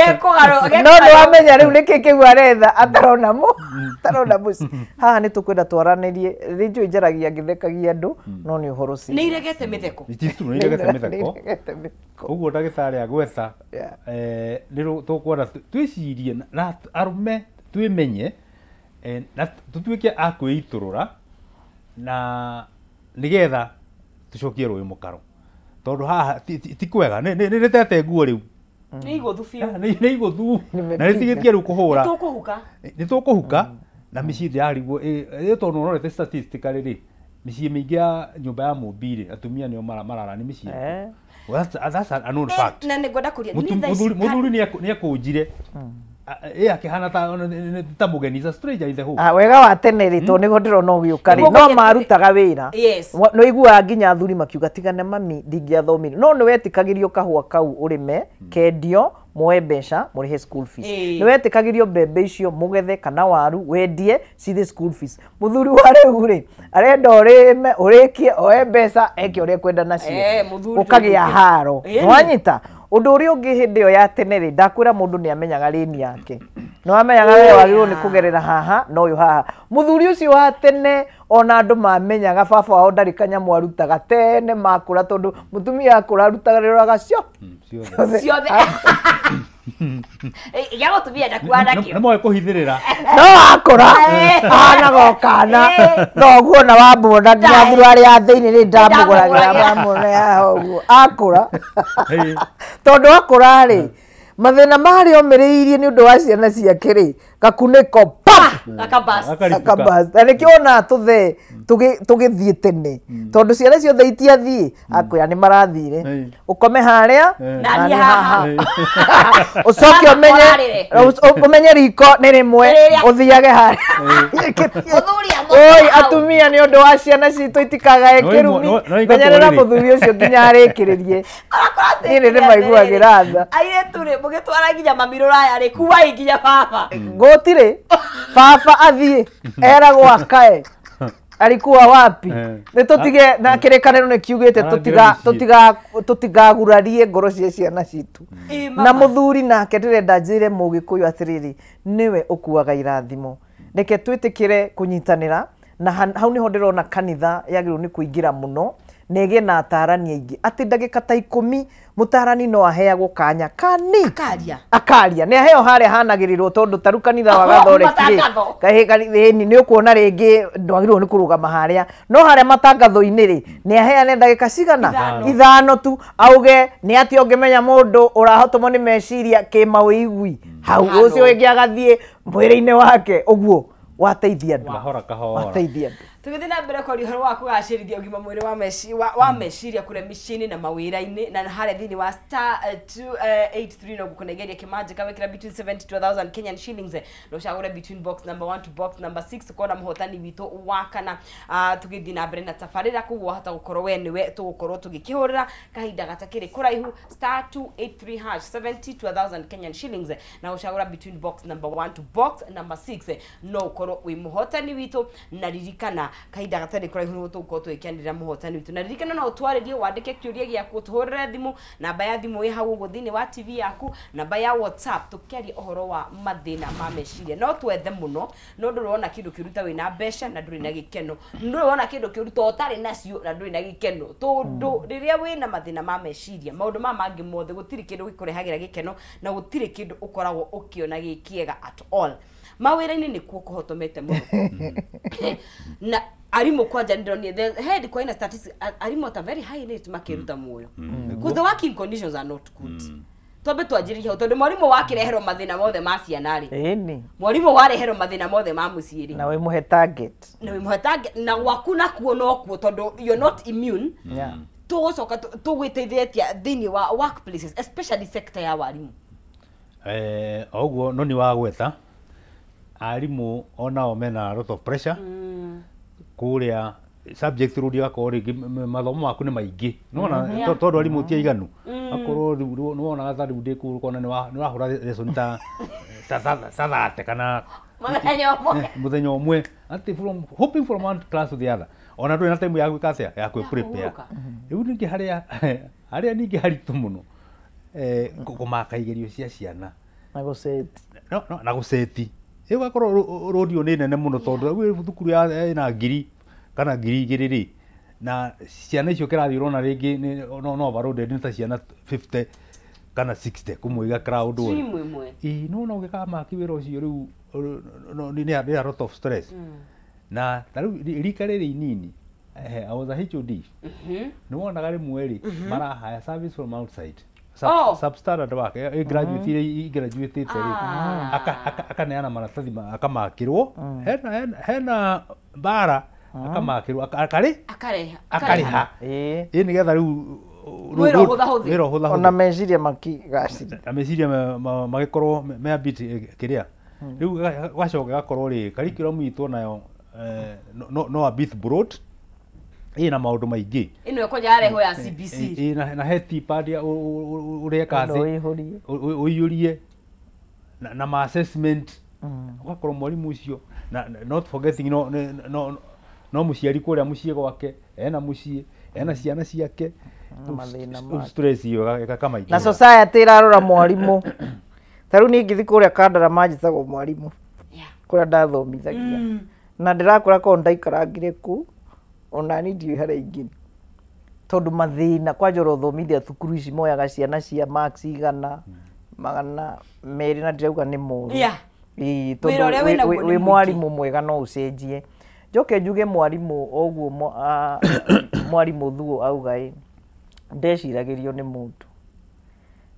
no nĩwamenya rĩu nĩkĩ kĩu aretha atarona mũci haha nĩ tũkwenda twaranĩrie rĩ njũĩ njaragia ngĩthekagia andũ no nĩ ũhoro ci nĩ iregete mĩtheko ũguo ndagĩtarĩ agwetha nĩ tũkwenda twĩcirie na arũme twĩmenye na tũtuĩke a kwĩitũrũra na nigetha tucokie rũĩ mũkaro tondũ haha ti kwega nĩ tete nguo rĩu nĩ igũthu biũ nĩ igũthu na nĩtigĩtie rĩu kũhũra nĩ tũkũhuka na mĩciĩ ndĩrarigwo tondũ ũrorete statistically rĩ mĩciĩ mĩingĩ ya nyũmba ya mũmbi rĩ atumia nĩo marara nĩ mĩciĩ that's a known fact na nĩngwenda kũria mũthuri nĩ ekũnjire akĩhana ta mũgeni za stranger in the home wega wa tene rĩ to nĩguo ndĩrona ũgĩũka rĩ no marutaga wĩra no iguaga nginya athuri makiuga tigane mami ndingĩathomire no nĩ wetĩkagĩrio kahũa kau ũrĩme kendio muoe mbeca mũrĩhe school fees nĩ wetĩkagĩrio mbembe icio mũgethe kana waru wendie cithiĩ school fees mũthuri wa rĩu rĩ arenda ũrĩme ũrĩkie oe mbeca eke ũrĩa kwenda nacio ũkagĩa haro wanyita ũndũ ũrĩa ũngĩ hĩndĩ ĩyo ya tene rĩ ndakwĩra mũndũ nĩ amenyaga rĩni yake no amenyaga we wagirwo ni kugerera haha no yo haha muthuri ucio wa tene ona andu mamenyaga baba wao ndari kanyamu arutaga tene makura tondu mutumia akura arutaga riraga cio ciothe yago tumia ndakuana kio nimo kuhithirira no akura anagokana no guona wambuona nginya thiru ari atheini ni ndamuguragira bamune uguo akura tondu akura ri mathina mari omiriirie ni undu wa ciana ciake ri gakuniko pap akabas nikiona tuthe tugithie tene tondu ciana ciothe itiathie akwira ni marathire ukome haria nani haha ucoke umenye riko ni rimwe uthiage haria oi atumia ni undu wa ciana citu itikaga kirumi menyerera muthuri ucio nginya arikiririe ni ni maiguagira tha aire turi mugitwara nginya mamirura yari kuwa nginya baba gotire baba athie eragwo akae alikuwa wapi ni tutige na kirekaniro ni kiugite tutigagurarie ngoro cia ciana citu na muthuri nake ndirenda njire mugikuyu atiriri niwe ukuaga irathimo reke twitikire kunyitanira na hau niho ndirona kanitha yagirwo ni kuingira muno nege na atarani aingi ati ndagika ta 10 mutarani no aheagwo kanya kani akaria ni aheo hare hanagirirwo tondu taru kanitha wa gathoreki kahe kanitheni ni ukuona ringi ndwagirwo ni kurugama haria no hare matangatho-ini ri ni aheane ndagika cigana ithano tu auge ni ati ongemenya mundu urahotomwo ni meciria kimawigwi hau ucio wingi agathie mwiri-ini wake uguo wateithia andu wateithia andu tugithina mbere kwa rihoro wa kugacirithia ugima mwiri wa meciria kure micini na mawira-ini na hare thini wa star 283 no gukunegeria kimajika wekira between 70 to 1000 Kenyan shillings no shagure between box number 1 to box number 6 kona muhotani wito wakana tugithina mbere na tafarira kuwa hata gukorwo we niwe tugukorwo tugikihurira kahinda gatakiri kuraihu star 283 hash 70 to 1000 Kenyan shillings na ushagura between box number 1 to box number 6 no ukorwo wi muhotani wito na ririkana kahinda gatari kuraihu tuko twikianira muhotani witu na ririkana no utwaririe wandike kiuria giaku tuhurire thimu namba ya thimu wi hau ugo thini wa TV yaku namba ya WhatsApp tukiaria uhoro wa mathina ma meciria no twethe muno no ndurona kindu kiruta wina besha na nduri na gikeno ndurona kindu kiruta utari nacio na nduri na gikeno tondu riria wina mathina ma meciria maundu ma mangi mothe gutiri kindu gikurehagira gikeno na gutiri kindu ukoragwo ukiona gikiega at all mawira-ini ni kuo kuhotomete muno na arimo kwanja ndoni the head kwa ina statistics arimo at a very high rate makiruta muoyo because the working conditions are not good tobe twajiriria tondu mwarimo wakirehero mathina mothe ma ciana ri eni mwarimo warehero mathina mothe ma muciiri na we muhe target na waku na kuo no kuo tondu you're not immune tugucoka tugwiteithietia thini wa workplaces especially sector ya warimu oguo no ni wa gweta arimu onao mena a lot of pressure kuria subject rudia ko ri mathomo maku ni maingi nona tondu arimu ti iganu akorwo nuona gathari ndi ku kona ni wahura lesson ta thate kana muthenya umwe ati from hopping from one class to the other ona ndu na time ya gwikacia ya kwe prepare riu ningi haria ningi haritu muno kumaka igerio cia ciana na guseti na guseti ewa korwo rodio ni nene muno tondu we thukuru ya na ngiri kana ngiri igiri ri na ciana icio kirathi urona ringi no barode ni ta ciana 50 kana 60 kumuiga crowd we no gikama kiwira ucio riu ni a lot of stress na taru rika riri inini I was a HOD no wona gari mweri mara hire service from outside substandard wake graduate akaneana maratathi akamakirwo hena bara akamakirwo akariha ni getha riu wira hutha ona meciria makigacira meciria magikorwo me bit kiria riu gacoka gakorwo ri curriculum itu nayo no a bit broad ina maundu maingi ino ko yareho ya CBC na heti padia uria kazi uyurie na ma assessment ugakorwo mwarimu ucio na not forgetting no muciari kuria mucie gwake ena mucie ena ciana ciake mathina stress iyo kama na society irarora mwarimu taru ni ngithi kuria Kandara majitagwo mwarimu kuria ndathomithagia na ndirakora ko ndaikarangire ku ona ni ndiu hara ingĩ tondu mathina kwanja rothomithia thukuru ici moyaga ciana cia max igana magana meri na ndirauga ni muru tondu wi mwarimu mwega no ucenjie njoke njuge mwarimu oguo mwarimu Thuo auga ndeciragirio ni mundu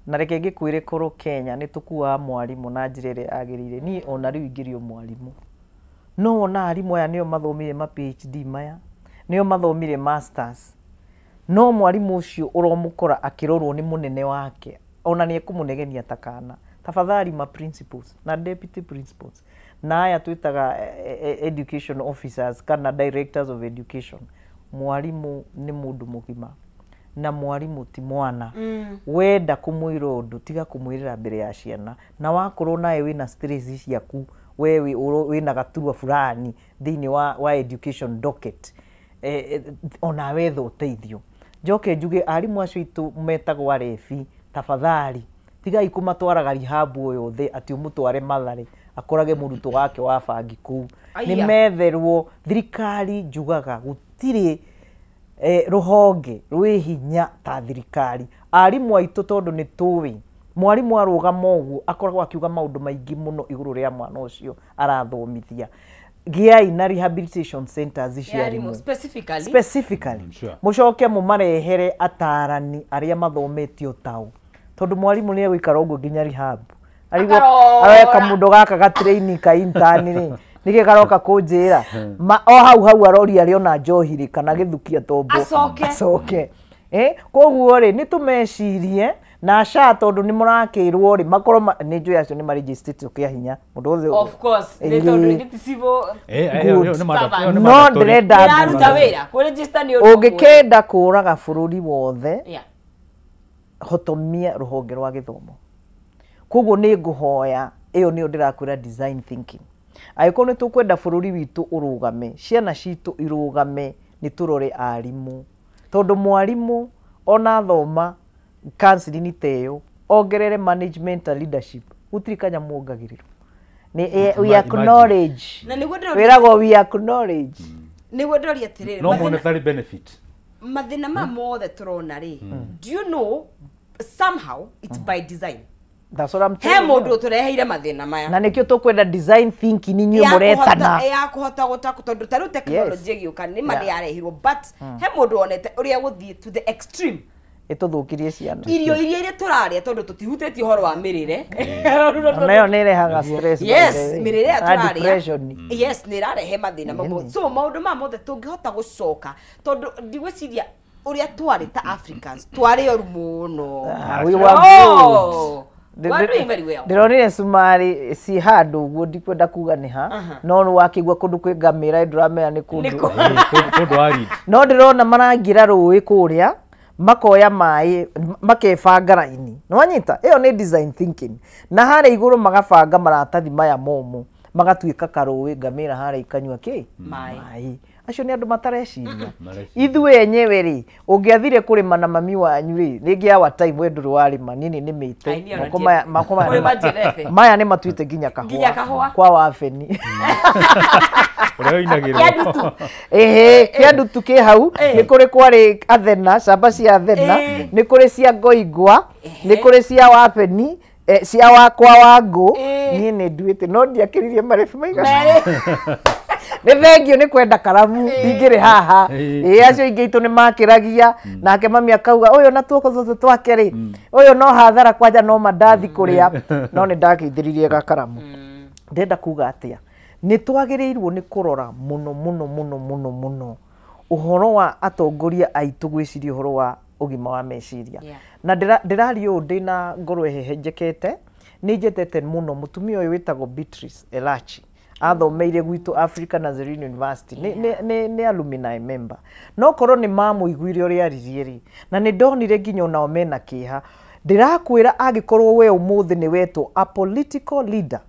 na reke ngikwire koro Kenya ni tukua mwarimu na njirere agirire ni ona riu ingirio mwarimu no ona arimu aya nio mathomire ma PhD maya nio mathomire masters no mwarimu ucio uromukora akirorwo ni munene wake ona ni ekumunegenia takana tafadhali ma principals na deputy principals na aya twitaga education officers kana directors of education mwarimu ni mundu mugima na mwarimu ti mwana wenda kumwira undu tiga kumwirira mbere ya ciana na wakorwo nae wina stress ciaku wewe wina gaturwa fulani thini wa education docket ona wetha uteithio njoke njuge arimu acio itu metagwo arefi tafadhali tiga ikumatwaraga rihabu yothe ati umutware Mathare akorage muruto wake wa bangi ku ni metherwo thirikari njugaga gutire ruhonge rwi hinya ta thirikari arimu aitu tondu ni tuwi mwarimu arugama uguo akoragwo akiuga maundu maingi muno iguru ria mwana ucio arathomithia giai na rehabilitation centers iciarimu specifically mucoke mumarehere atarani aria mathometio tao tondu mwarimu ni gwikara uguo nginya rehab arigwo areka mundu gaka ga training ka intern ri nike karoka kunjira o hau arori ari ona njohiri kana githukia tombo acoke koguo ri ni tumecirie na sha tondu ni murakirwo ri makorwo ni njui acio ni ma registered kia hinya mundu othe of course ni tondu ni civil no ndrenda ruta wira ku register ni ungikenda kuraga bururi wothe hotomia ruhonge rwa githomo koguo ni nguhoya iyo ni ndirakwira design thinking aiko ni tukwenda bururi witu urugame ciana citu irugame ni turore arimu tondu mwarimu ona thoma counseling teyo ongerere management and leadership utirikanya muongagiriro ni we acknowledge na niguo wirago we acknowledge niguo ndori atiriri no monetary benefit mathina ma mothe turona ri do you know somehow it's by design that's what I'm telling you mundu tureheire mathina maya na nikio tukwenda design thinking ninyu muretana ya kuhota gutaka tondu taru technology giuka ni mali yarehirwo but mundu onete uria guthie to the extreme ituthukirie ciana irio iria turaria tondu tutihutĩtie horo wa mirire nayo ni rehaga stress yes mirire turaria yes ni rarehe mathina mamwe so maundu ma mothe tungihota gucoka tondu ndigwiciria uria twari ta Africans twari oru muno we were good ndironire sumari si handu uguo ndikwenda kuga ni ha no wakigwa kundu kwi ngamira nduramenya ni kundu ari no ndirona marangira rui kuria makoya mai makebanga raini nwanyita iyo ni design thinking na hare iguru magabanga maratathi maya momo magatuika karui ngamira hare ikanywa ki mai acio ni andu matareciria ithuĩ enyewe ri ungiathire kurima na mami wanyu ri ringi awa time wenduru warima nini ni mite maya ni matuite nginya kahua kwa wabeni kiandutu ki hau ni kuri kwari athena camba cia athena ni kuri cia ngoingwa ni kuri cia wabeni cia wakwa wangu nie ni nduite no ndiakiririe marefu maiga ni thengio ni kwenda karamu ingire haha acio ingi itu ni makiragia nake mami akauga uyu na tuoko thuthu twake ri uyu no hathara kwanja no mandathi kuria no ni ndakiithiririe ga karamu ndenda kuga atia ni twagirirwo ni kurora muno uhoro wa atongoria aitu gwiciria uhoro wa ugima wa meciria na ndirario ndina ngoro ehehenjekete ni njetete muno mutumia uyu witagwo Beatrice Elachi athomeire gwitu Africa Nazarene University ni alumni member no korwo ni mamu igwire uria aririeri na ni ndonire nginya nao mena kiha ndirakwira agikorwo we umuthi ni wetu a political leader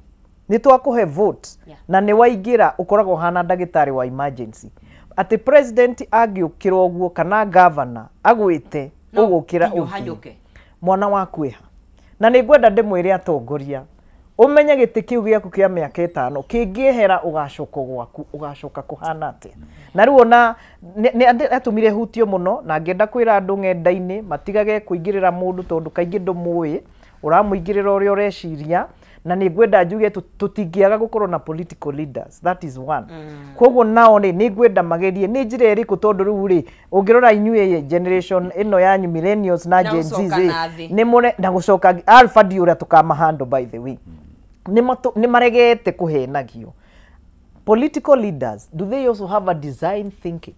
ni twakuhe vote na ni waingira ukoragwo hana ndagitari wa emergency ati president agiukirwo guo kana governor agwite ugukira mwana waku eha na ni ngwenda ndimwire atongoria umenye giti kiu giaku kia miaka 5 kingihera ugacoka gwaku ugacoka kuhana atia na riu ona atumire hutio muno na ngenda kwira andu ng'enda-ini matigage kuingirira mundu tondu kaingi ndumui uramuingirira uria ureciria na ni ngwenda njuge tutingiaga gukorwo na political leaders, that is one. Koguo nao ni ngwenda magerie ni njira iriku tondu riu ri ungirora inyue generation ino yanyu millennials na Gen Z ni mure na gucoka alpha di uria tukamahando by the way ni maregete kuhenagio. Political leaders, do they also have a design thinking?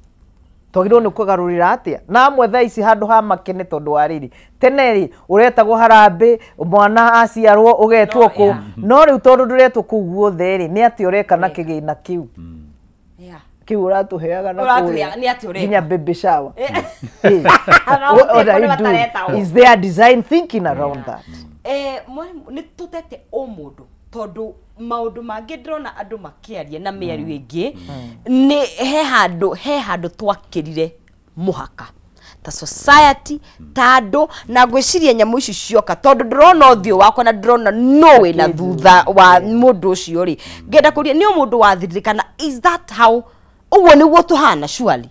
Twagirwo ni kugarurira atia na amwe thaa ici handu ha makene tondu wariri teneri uretagwo harambe mwana aciarwo ugetwo ku no riu tondu nduretwo ku guothe ri ni ati ureka na kigina kiu kiu uratuheaga na nginya baby shower. Is there a design thinking around that? Ni tutete o mundu tondu maundu mangi ndirona andu makiaria na miario ingi ni he handu twakirire muhaka ta society ta andu na gwiciria nyamu ici cioka tondu ndirona uthio wakwa na ndirona no we na thutha wa mundu ucio ri ngenda kuria ni mundu wathiririkana. Is that how uguo niguo tuhana surely?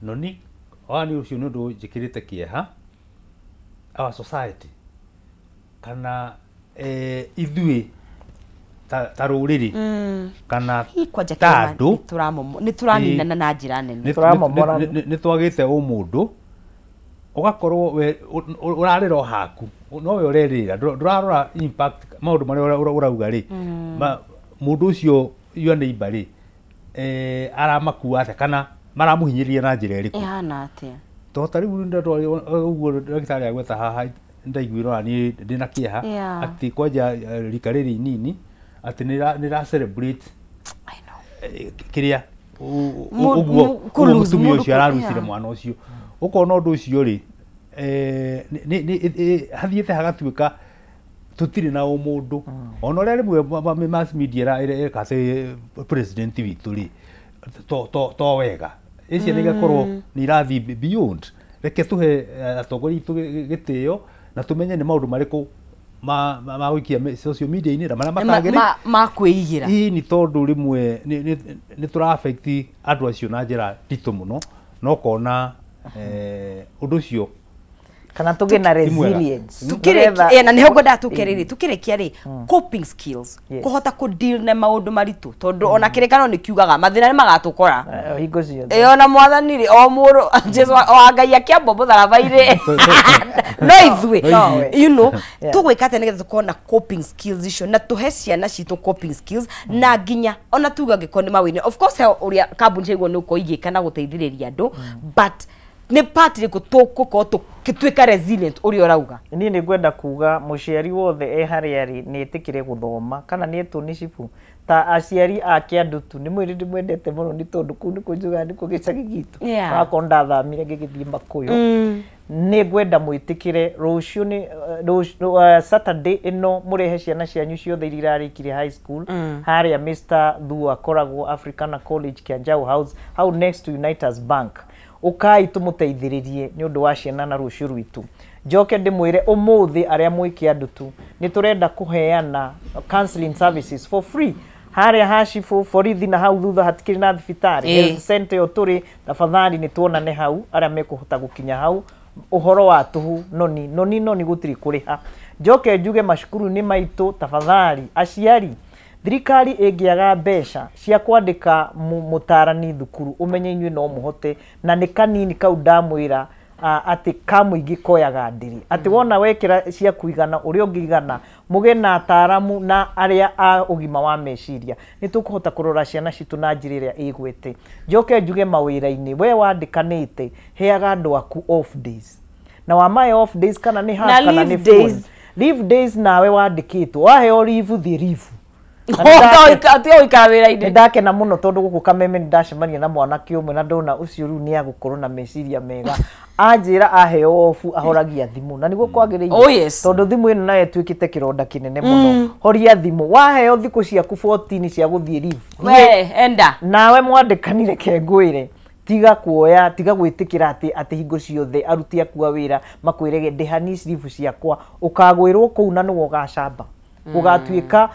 Noni wani ucio ni undu njikirite kieha our society kana ithui ta ruriri kana tandu ni turanina na njira nene ni twagite umundu ugakorwo we urarira haku no we urerira ndurarora impact maundu mari urauga ri mundu ucio your neighbor ri aramakuwa ate kana maramuhinyiria na njira iriku ihana atia to tari ndo uguo ndagitari agweta haha ndaiguirwo ni ndina kieha ati kwaja rika riri nini ati nira celebrate kiria uguo mutumia ucio ararucire mwana ucio ukona undu ucio ri hathiete hagatuika tutiri na umundu ona ria rimwe mass media kase president witu ri to wega ici ni gakorwo ni rathi beyond reke tuhe atogori tu gitio na tumenye ni maundu mariku ma wikia social media ini na mara matagiri ma kwigira ni tondu rimwe ni tura affect andu acio na njira ndito muno no kona undu ucio kana tuge na resilience tukireki na niho ngoda tukiriri tukirekia ri coping skills kuhota ku deal na maundu maritu tondu ona kirekano ni kiugaga mathina ni magatukora hingo cio ona mwathani ri o muru Jesu wa ngai akia bobo tharabaire no ithui you know tugwikate nigetha tukona coping skills icio na tuhe ciana citu coping skills na nginya ona tuga ngikoni mawini of course uria kambuni ciguo nuko igikana guteithiriria andu but ni part ri kutuko kitwika resilient uri orauga ni ngwenda kuga muciari wothe haria ri ni etikire guthoma kana ni etunicibu ta aciari ake andutu ni mwirindi mwendete muno ni tondu ku ni kunjuga ni kugicagi gitu akonda thamire ngigithie makuyu ni ngwenda mwitikire rucio ni Saturday ino murehe ciana cianyu ciothe irarikire high school haria Mr. Thua koragwo Africana College Kianjau House how next to Unitas Bank ukai tumuteithiririe ni undu wa ciana na rucio rwitu njoke ndimwire umuthi aria mwiki andutu ni turenda kuheana counseling services for free haria hashifu forithi na hau thutha hatikiri na thibitari health center yo turi tafadhali ni tuonane hau aria mekuhota gukinya hau uhoro wa tuhu noni gutiri kuriha njoke njuge mashukuru ni maitu tafadhali aciari thirikari ingiaga mbeca cia kwandika mutarani thukuru umenye inywe no muhote na ni kanini kau ndamwira ati kamuingi koyaga ndiri ati wona wekira cia kuigana uri ungigana muge na ataramu na aria a ugima wa meciria ni tukuhota kurora ciana citu na njira iria igwete njoke njuge mawira-ini we wandikanite heaga andu aku off days na wa my off days kana ni half kana ni full leave days nawe wandikitwo waheo leave the leave atio ikawira inde ndake na muno tondu guku kameme ndacemania na mwana kiumwe na ndona ucio ru ni agukorwo na meciria mega anjira aheo ofu ahoragia thimu na niguo kwagiriire tondu thimu ino nayo twikite kironda kinene muno horia thimu waheo thiku ciaku 14 cia guthie live we enda nawe mwandikanire kengwire tiga kuoya tiga gwitikira ati hingo ciothe aruti akua wira makwirege ndihani live ciakwa ukagwirwo kuu na nuwo gacamba gugatuika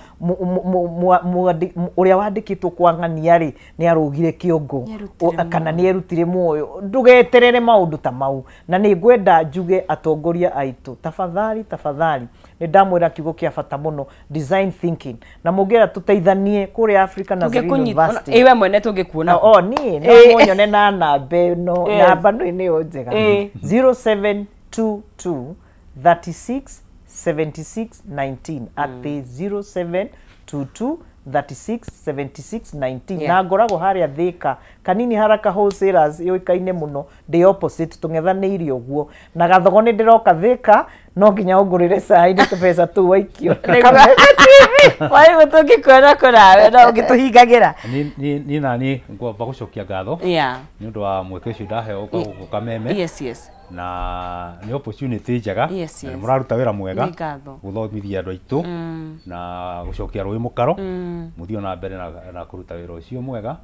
uria wandikitwo kwa ng'ania ri ni arugire kiongo kana ni erutire muoyo ndugeterere maundu ta mau na ni ngwenda njuge atongoria aitu tafadhali ni ndamwira kiugo kia bata muno design thinking na mungira tuteithanie kuri Africa na University iwe mwene tungikuona ni no munyone na namba no namba no ni njega 0722 36 76 19 at 0722 36 76 19 na ngorago haria Thika kanini haraka wholesalers yoikaine muno the opposite tung'ethanĩire ũguo na gathogo nĩ ndĩroka Thika no nginya ũngũrĩre cai nĩ tũbeca tu waikio wai gũtũngĩkwenda kũrawe no ũngĩtũhingagĩra ni nani ngwamba gũcokia ngatho nĩ ũndũ wa mweke ũcio ndaheo ũkameme na ni opportunity njega na mũraruta wĩra mwega gũthomithia andũ aitũ na gũcokia rũĩ mũkaro mũthio na mbere na kũruta wĩra ũcio mwega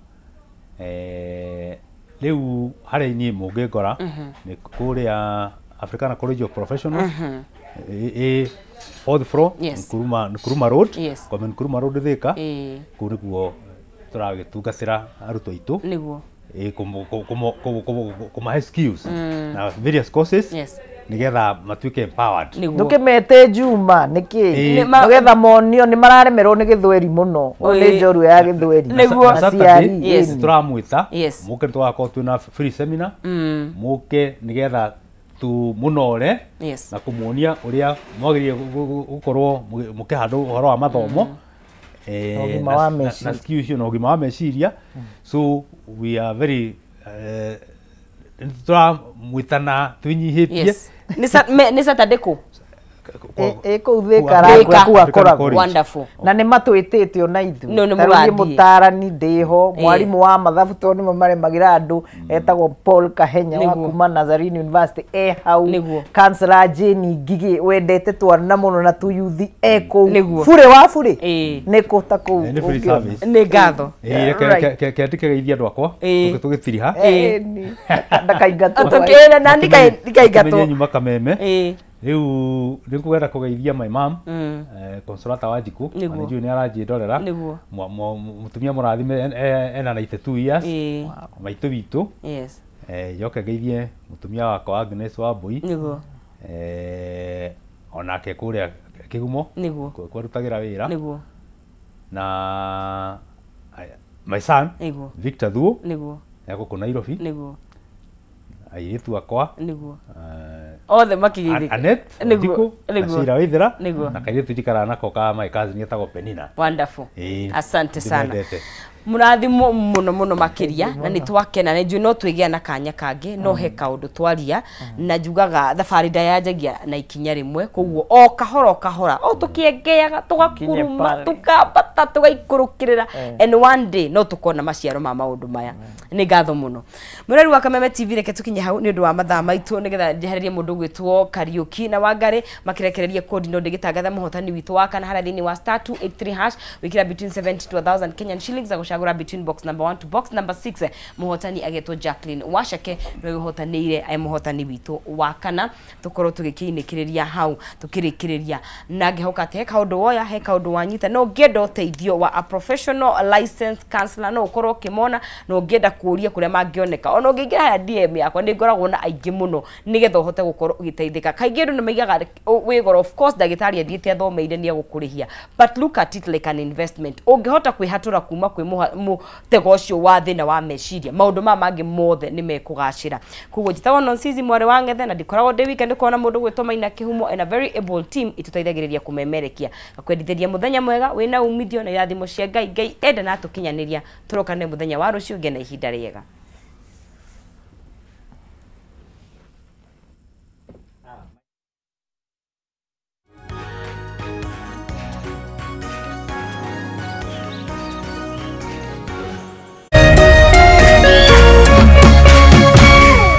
rĩu harĩa niĩ mũngĩngora nĩ kũrĩa Africana College of Professionals fourth floor Nkrumah Road kwa Nkrumah Road Thika kũu nĩguo tũragĩtungatĩra arutwo aitũ nĩguo kũmahe skills na various courses nigetha matuike empowered ndukimete Juma niki nigetha monio ni mararemerwo ni githweri muno ni njoru ya githweri niguo turamwita muke twako twina free seminar muke nigetha tu munore na kumuonia uria mwagirie gukorwo mukihanda uhoro wa mathomo na skills no gima wa meciria so we are very mwitana twinyihitie ni Saturday ku eko Thika akoragwo wonderful na ni matwitite ona ithu ni mutarani ndiho mwarimu wa mathabu to ni maremagira andu etagwo Paul Kahenya wa kuma Nazarene University hau Councillor Jane Ngigi wendete twana muno na tu youth eko fure wa fure niko ta ku ni ngatho kegeithia andu akwa tugitiriha ndakaingatwo tukira na ndikaingatwo nyuma kameme riu ndikugenda kugeithia my mom Consolata Wanjiku aniju ni aranjindorera mutumia murathime ena 92 years maitu bitu yoke geithie mutumia wakwa Agnes Wambui onake kuria Kigumo kwarutagira wira na my son Victor Thuo yako ku Nairobi aitu akwa othe makigithika Anet ndiko Ashira Waithera na kairitu jikara nako kama ikazi ni etagwo Penina wonderful asante sana murathimo muno makiria na ni twakena na no twigia na kanya kangi no he kaundu twaria na njugaga thabari ndayanjagia na ikinya rimwe koguo o kahora o tukiengeaga tugakuruma tukambata tugaikurukirira and one day no tukona maciaro ma maundu maya ni ngatho muno murari wa Kameme TV reke tukinya hau ni undu wa mathaa maitu nigetha njehererie mundu gwitwo Kariuki na Wangari makirekereria kodi no ndigitangatha muhotani witu wa kana haria thini wa *283# wikira between 70 to 1000 Kenyan shillings gucagura between box number 1 to box number 6 muhotani agetwo Jacqueline Washake no guhotanire ai muhotani witu wa kana tukorwo tugikiinikiriria hau tukirikiriria na ngehoka te kaundu woya he kaundu wanyita no ngendo teithio wa a professional licensed counselor no ukorwo kimona no ngenda kuria kuria mangioneka ona ungingira ya DM yakwa ni ngoragwo na aingi muno nigetha uhote gukorwo ugiteithika kaingi ndu nimeigaga wigoro of course dagitari athiete athomeire ni agukurihia but look at it like an investment ungihota kwihatura kuma kwi mutego ucio wa thina wa meciria maundu ma mangi mothe ni mekugacira kugo njitawa Nonsizi mware wa Ngethe na ndikoragwo ndi weekend kuona mundu gwitwo Maina Kihumo and a very able team ituteithagiriria kumemerekia akwendithĩria muthenya mwega wina umithio na irathimo cia Ngai enda na tukinyaniria turokane muthenya wa rucio ngena ihinda riega.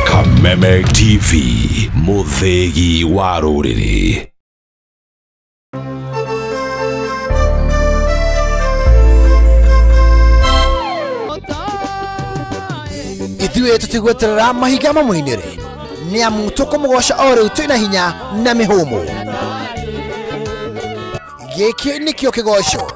Kameme TV muthegi wa ruriri ithuĩ tũtigweterera mahiga mamũinĩre nĩ amu tũkũmũgoca o rĩu twĩna hinya na mĩhũmũ gĩkĩ nĩkĩo kĩgoco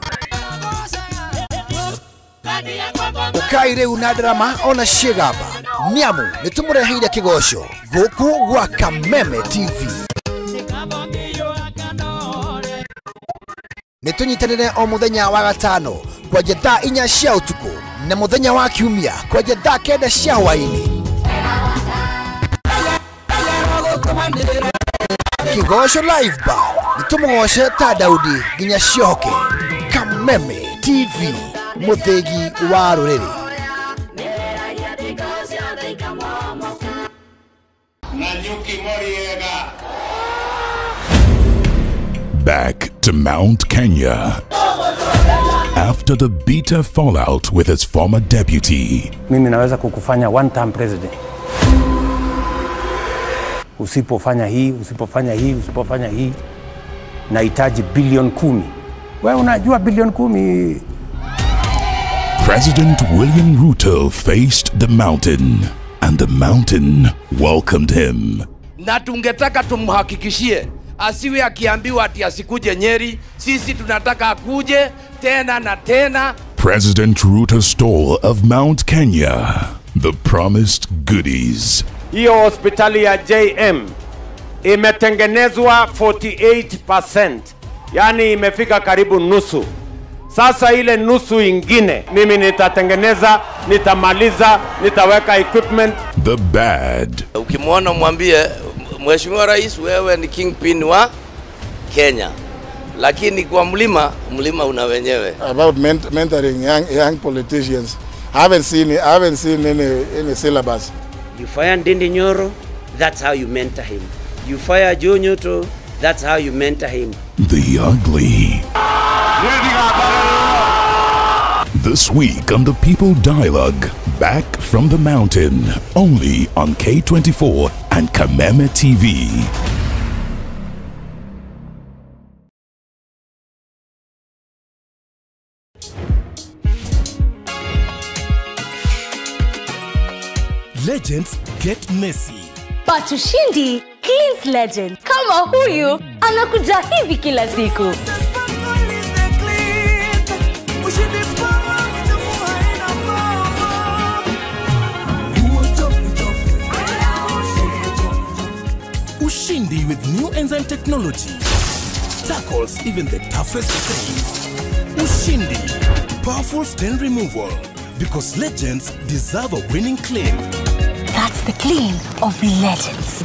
ũkaire una drama ona ciĩgamba nĩamu nĩtũmũreheire kĩgoco gũkũ gwa Kameme TV. Nĩtũnyitanĩre o mũthenya wa gatano kwanjia thaa 4 cia ũtukũ na mũthenya wa kiumia kwanjia thaa 9 cia hwaĩ-inĩ. Kĩgoco live bar nĩtũmũgoce ta Daudi nginya cioke. Kameme TV, mũthegi wa rũrĩrĩ. Back to Mount Kenya. After the bitter fallout with his former deputy. Mimi naweza kukufanya one-term president. Usipofanya hii, usipofanya hii, usipofanya hii, nahitaji bilioni 10. Wewe unajua bilioni 10? President William Ruto faced the mountain, and the mountain welcomed him. Na tungetaka tumhakikishie asiwe akiambiwa ati asikuje Nyeri, sisi tunataka akuje tena na tena. President Ruto's stall of Mount Kenya, the promised goodies. Hiyo hospitali ya JM imetengenezwa 48%, yani imefika karibu nusu. Sasa ile nusu ingine mimi nitatengeneza, nitamaliza, nitaweka equipment. The bad. Ukimwona mwambie Mheshimiwa Rais, wewe ni kingpin wa Kenya, lakini kwa mlima una wenyewe. About mentoring young politicians, I haven't seen any syllabus. You fire Ndindi Nyoro, that's how you mentor him. You fire Joe Nyoto, that's how you mentor him. The ugly. This week on the People Dialogue, back from the mountain, only on K24 and Kameme TV. Legends get messy. But ushindi cleans legend. Kama huyu anakuja hivi kila siku. Ushindi with new enzyme technology tackles even the toughest stains. Ushindi, powerful stain removal, because legends deserve a winning clean. That's the clean of legends.